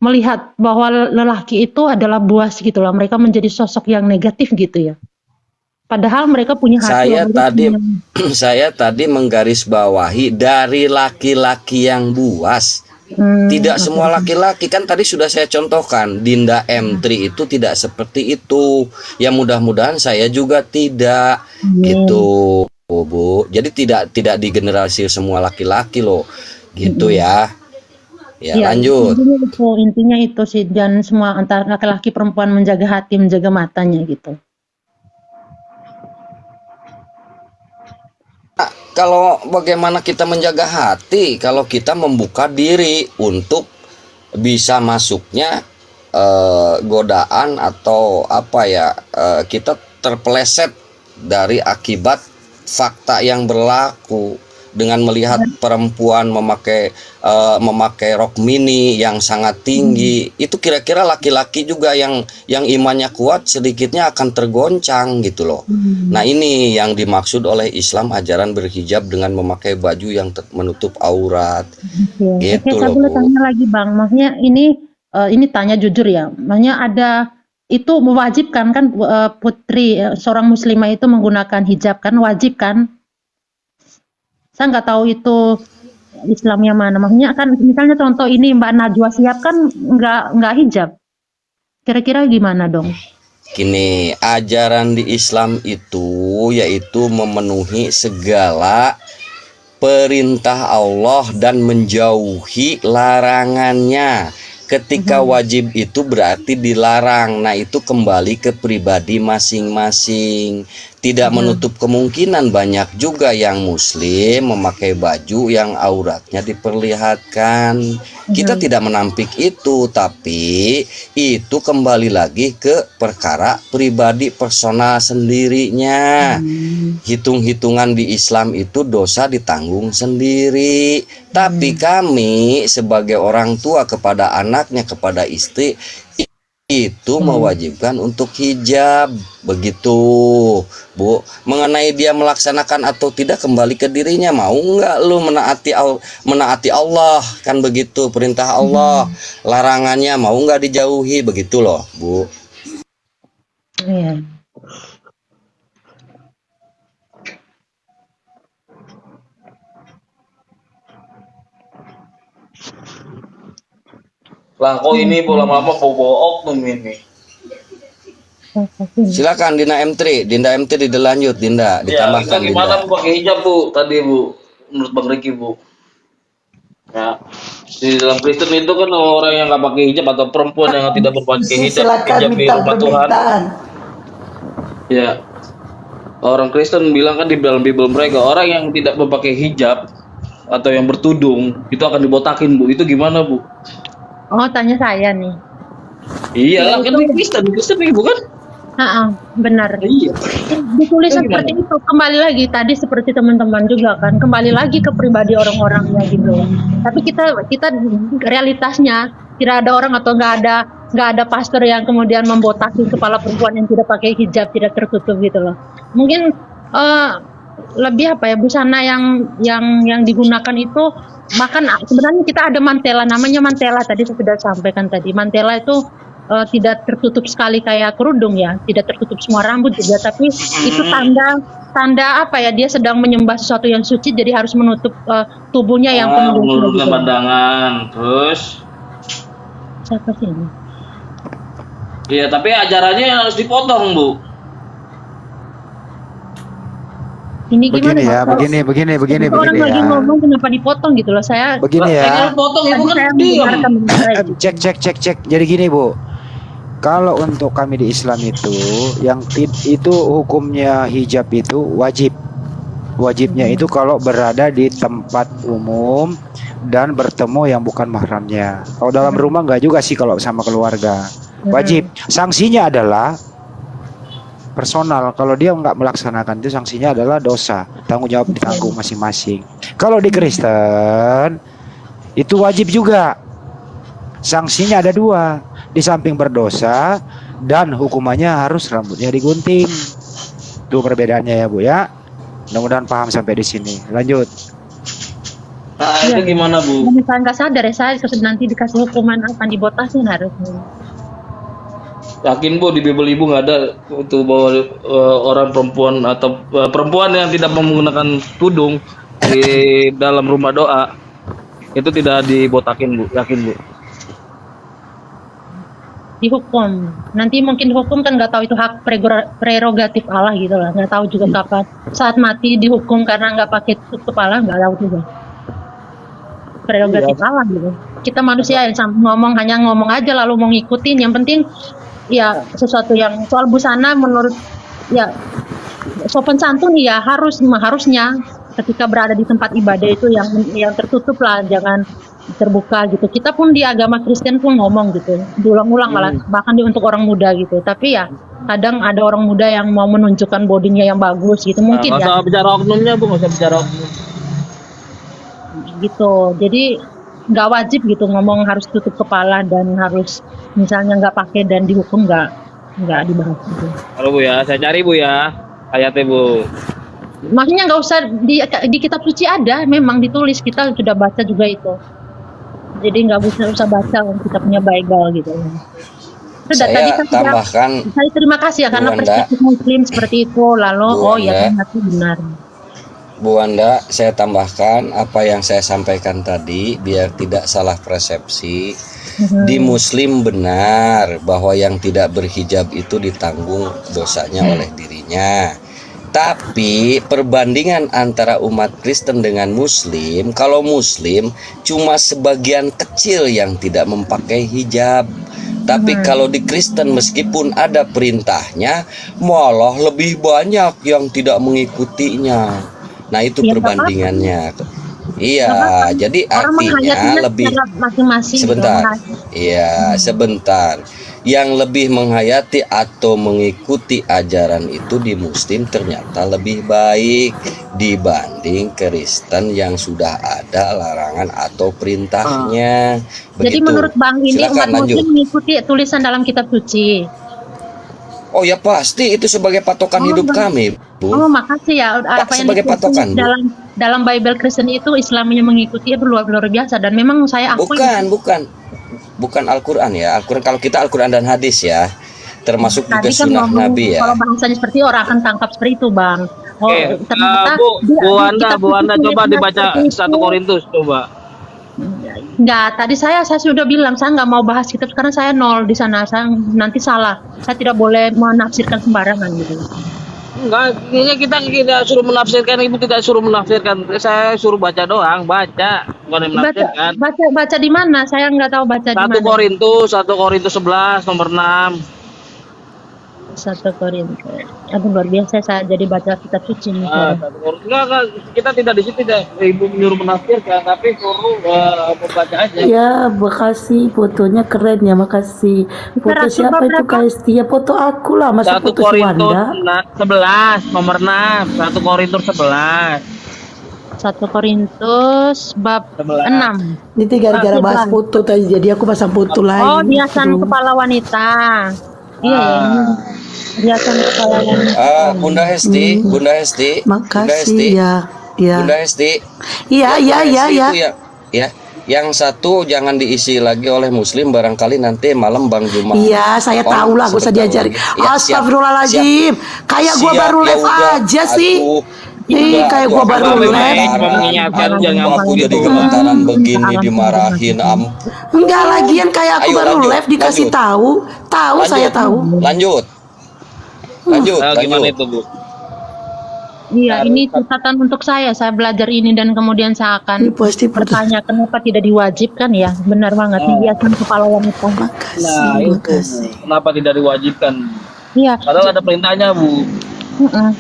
melihat bahwa lelaki itu adalah buas gitu loh, mereka menjadi sosok yang negatif gitu ya. Padahal mereka punya hati. Saya tadi menggarisbawahi dari laki-laki yang buas. Tidak semua laki-laki, kan tadi sudah saya contohkan. Dinda M3 itu tidak seperti itu. Ya mudah-mudahan saya juga tidak gitu, Bu. Jadi tidak digeneralisir semua laki-laki loh. Gitu ya. Ya, lanjut. Intinya itu sih, dan semua antara laki-laki perempuan menjaga hati, menjaga matanya gitu. Kalau bagaimana kita menjaga hati, kalau kita membuka diri untuk bisa masuknya godaan atau apa ya, kita terpeleset dari akibat fakta yang berlaku dengan melihat perempuan memakai rok mini yang sangat tinggi. Itu kira-kira laki-laki juga yang imannya kuat sedikitnya akan tergoncang gitu loh. Nah, ini yang dimaksud oleh Islam, ajaran berhijab dengan memakai baju yang menutup aurat. Gitu saya loh, boleh Bu. tanya lagi Bang, maksudnya ini tanya jujur ya, maksudnya ada itu mewajibkan kan putri seorang muslimah itu menggunakan hijab kan, wajib kan? Saya nggak tahu itu Islamnya mana. Maksudnya kan misalnya contoh ini Mbak Najwa Shihab kan nggak hijab. Kira-kira gimana dong? Gini, ajaran di Islam itu yaitu memenuhi segala perintah Allah dan menjauhi larangannya. Ketika wajib itu berarti dilarang. Nah, itu kembali ke pribadi masing-masing. Tidak menutup kemungkinan banyak juga yang muslim memakai baju yang auratnya diperlihatkan. Kita tidak menampik itu, tapi itu kembali lagi ke perkara pribadi personal sendirinya. Hitung-hitungan di Islam itu dosa ditanggung sendiri. Tapi kami sebagai orang tua kepada anaknya, kepada istri, itu mewajibkan untuk hijab. Begitu, Bu. Mengenai dia melaksanakan atau tidak kembali ke dirinya. Mau nggak lu menaati Allah, kan begitu perintah Allah. Larangannya mau nggak dijauhi, begitu loh, Bu. Iya. Lah kok ini lama-lama bohong oknum ini. Silakan Dinda M3 dilanjut, Dinda, ditambahkan Ya, gimana Dinda. Bu pakai hijab Bu tadi Bu, menurut Bang Riki Bu. Ya, di dalam Kristen itu kan orang yang nggak pakai hijab atau perempuan yang tidak berpakai hijab, Silakan hijab di minta rumah Tuhan. permintaan. Ya, orang Kristen bilang kan di dalam Bible mereka, orang yang tidak memakai hijab atau yang bertudung itu akan dibotakin Bu. Itu gimana Bu? Oh, tanya saya nih. Iya lah, kan di Kristen nih bukan? Benar. Iya. Ditulis Itu seperti itu. Kembali lagi tadi seperti teman-teman juga kan. Kembali lagi ke pribadi orang-orangnya gitu. Tapi kita realitasnya tidak ada orang atau nggak ada pastor yang kemudian membotaki kepala perempuan yang tidak pakai hijab, tidak tertutup gitu loh. Mungkin lebih apa ya, busana yang digunakan itu, bahkan sebenarnya kita ada mantela, namanya mantela, tadi saya sudah sampaikan tadi. Mantela itu tidak tertutup sekali kayak kerudung ya, tidak tertutup semua rambut juga, tapi itu tanda apa ya, dia sedang menyembah sesuatu yang suci, jadi harus menutup tubuhnya yang penuh dosa Menurutkan gitu. pandangan. Terus Siapa sih ini? iya, tapi ajarannya harus dipotong Bu. Ini gimana Begini ya, Mas? begini Orang lagi ya. ngomong kenapa dipotong gitu loh. Saya Begini ya. Potong ibu kan saya diam. mendengarkan benar. Cek. Jadi gini Bu, kalau untuk kami di Islam itu, itu hukumnya hijab itu wajib. Wajibnya itu kalau berada di tempat umum dan bertemu yang bukan mahramnya. Kalau dalam rumah nggak juga sih kalau sama keluarga. Wajib. Sanksinya adalah personal. Kalau dia nggak melaksanakan itu sanksinya adalah dosa. Tanggung jawab ditanggung masing-masing. Kalau di Kristen itu wajib juga. Sanksinya ada 2. Di samping berdosa dan hukumannya harus rambutnya digunting. Itu perbedaannya ya Bu ya. Mudah-mudahan paham sampai di sini. Lanjut. Nah, itu gimana Bu? Kalau misalnya nggak sadar ya saya nanti dikasih hukuman akan dibotasin harusnya. Yakin Bu di Bible Ibu nggak ada untuk bahwa orang perempuan atau perempuan yang tidak menggunakan tudung di dalam rumah doa itu tidak dibotakin Bu? Yakin Bu? Dihukum. Nanti mungkin dihukum kan nggak tahu itu hak prerogatif Allah gitu lah. Nggak tahu juga kapan. Saat mati dihukum karena nggak pakai tutup kepala nggak tahu juga. Prerogatif Allah gitu. Kita manusia yang hanya ngomong aja lalu mau ngikutin. Yang penting ya sesuatu yang soal busana menurut ya sopan santun ya harusnya ketika berada di tempat ibadah itu yang tertutup lah, jangan terbuka gitu. Kita pun di agama Kristen pun ngomong gitu, diulang-ulang malah bahkan untuk orang muda gitu. Tapi ya kadang ada orang muda yang mau menunjukkan bodinya yang bagus gitu mungkin nggak ya. usah bicara oknumnya Bu, nggak usah bicara oknum. Gitu. Jadi nggak wajib gitu ngomong harus tutup kepala dan harus misalnya nggak pakai dan dihukum nggak dibahas gitu. Halo Bu ya, saya cari Bu ya ayatnya Bu. Maksudnya nggak usah di kitab suci ada, memang ditulis, kita sudah baca juga itu. Jadi nggak usah baca kitabnya Bible gitu. Sudah Saya tadi kan tambahkan, saya terima kasih ya karena Bu Wanda. perspektif Muslim seperti itu. Lalu Bu ya Wanda. ternyata benar. Bu Wanda, saya tambahkan apa yang saya sampaikan tadi biar tidak salah persepsi. Di Muslim benar bahwa yang tidak berhijab itu ditanggung dosanya oleh dirinya. Tapi perbandingan antara umat Kristen dengan Muslim, kalau Muslim cuma sebagian kecil yang tidak memakai hijab. Tapi kalau di Kristen meskipun ada perintahnya, malah lebih banyak yang tidak mengikutinya. Nah itu Ya, perbandingannya. Iya, jadi Orang artinya menghayatinya lebih secara masing-masing. sebentar. gitu. Iya, sebentar. Yang lebih menghayati atau mengikuti ajaran itu di Muslim ternyata lebih baik dibanding Kristen yang sudah ada larangan atau perintahnya. Jadi Begitu. menurut Bang ini Silakan umat lanjut. Muslim mengikuti tulisan dalam kitab suci. Oh ya pasti itu sebagai patokan hidup kami, Bu. Oh makasih ya apa yang sebagai ditulis patokan, Bu. dalam Bible Kristen itu Islamnya mengikuti itu luar biasa dan memang saya akui Bukan Al-Quran ya. Al-Quran, kalau kita Al-Quran dan hadis ya, termasuk juga tadi kan sunnah ngomong Nabi ya. kalau bahasanya seperti itu orang akan tangkap seperti itu Bang. Oh Oke, ternyata Bu Wanda coba dibaca 1 1 Korintus coba. Enggak, tadi saya sudah bilang saya nggak mau bahas kitab karena saya nol di sana. Saya nanti salah. Saya tidak boleh menafsirkan sembarangan gitu. Enggak, ini kita suruh menafsirkan, Ibu tidak suruh menafsirkan. Saya suruh baca doang, baca, bukan menafsirkan. Baca di mana? Saya nggak tahu baca di 1 mana. Korintus 11 nomor 6. 1 Korintus. Aduh luar biasa saya jadi baca kitab suci nih. Enggak, kita tidak di situ Ibu menyuruh menafsirkan, tapi suruh membaca aja. Ya, makasih fotonya keren ya, makasih. Foto siapa itu Kaistia? Foto aku lah, masa 1 foto si Korintus Wanda? 11 nomor 6. 1 Korintus 11. 1 Korintus bab 6. Ini gara-gara bahas foto tadi, jadi aku pasang foto lain. Oh, hiasan kepala wanita. Iya ya. Hiasan kepala wanita. Bunda Hesti, Bunda Hesti. Makasih ya. Ya. Bunda Hesti. Iya. Itu ya. Yang satu jangan diisi lagi oleh Muslim, barangkali nanti malam Bang Juma. Iya, saya tahu lah, gak usah diajari. Astagfirullahaladzim, kayak gua baru live aja sih. Ih, kayak gua baru live. Mengingatkan jangan Aku jadi gemetaran begini dimarahin Enggak, lagian kayak aku Ayo, baru lanjut, live dikasih lanjut. tahu. Tahu, saya tahu. Lanjut. gimana itu Bu? Iya, ini catatan untuk saya. Saya belajar ini dan kemudian saya Ini akan pasti bertanya kenapa tidak diwajibkan ya. Benar banget nih biasa kepala wanita. Nah, itu makasih. kenapa tidak diwajibkan? Iya. Padahal ada perintahnya, Bu. Mm-mm.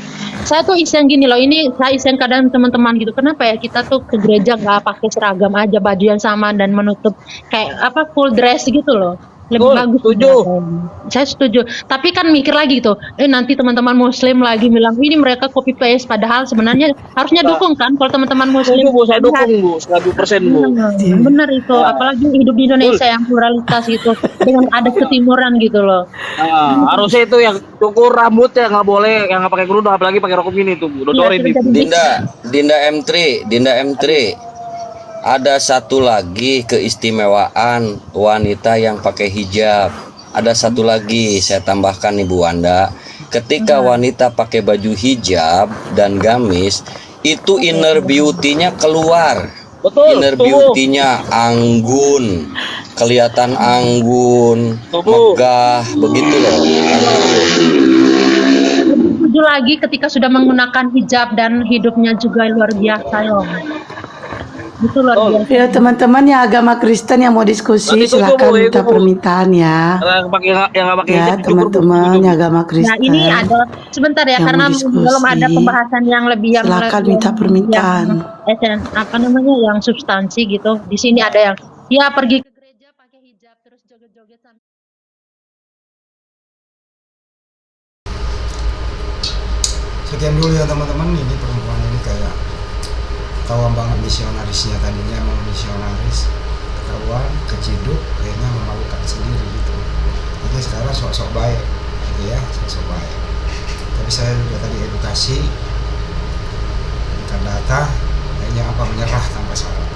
Saya tuh iseng gini loh, ini saya iseng kadang teman-teman gitu. Kenapa ya kita tuh ke gereja nggak pakai seragam aja, baju yang sama dan menutup kayak apa full dress gitu loh. Lebih Betul, bagus. setuju. Saya setuju. Tapi kan mikir lagi gitu, nanti teman-teman Muslim lagi bilang ini mereka copy paste. Padahal sebenarnya harusnya dukung kan kalau teman-teman Muslim. Setuju, Bu. Saya dukung, Lihat. Bu. 100%, Bu. Benar itu, apalagi hidup di Indonesia yang pluralitas gitu dengan adat ketimuran gitu loh. Nah, harusnya itu yang cukur rambutnya nggak boleh, yang nggak pakai kerudung, apalagi pakai rok mini tuh, Bu. Dodorin Iya, itu. Dinda M3, ada satu lagi keistimewaan wanita yang pakai hijab. Ada satu lagi saya tambahkan nih Bu Wanda. Ketika wanita pakai baju hijab dan gamis, itu inner beauty-nya keluar. Betul. Inner tuh, Bu. beauty-nya anggun, kelihatan anggun, Tuh, Bu. megah, begitu loh. Setuju lagi ketika sudah menggunakan hijab dan hidupnya juga luar biasa loh. Itu luar biasa. Ya teman-teman yang agama Kristen yang mau diskusi Nanti tunggu, silakan Bu, itu, minta Bu. permintaan ya. Yang nggak pakai Ya hijab, cukur, Bu. teman-teman yang agama Nah Kristen. ini ada sebentar ya Yang karena mau diskusi, belum ada pembahasan yang lebih yang silakan minta permintaan. apa namanya yang substansi gitu. Di sini ada yang ya pergi ke gereja pakai hijab terus joget-joget sambil Sekian dulu ya teman-teman, ini perempuan ini kayak tahu banget misionarisnya, tadinya mau misionaris ketahuan keciduk akhirnya memalukan sendiri gitu. Jadi sekarang sok-sok baik gitu ya, sok-sok baik. Tapi saya juga tadi edukasi bukan data, akhirnya apa menyerah tanpa syarat.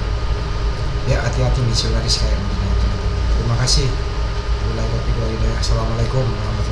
Ya hati-hati misionaris kayak begini teman-teman. Terima kasih. Assalamualaikum warahmatullahi wabarakatuh.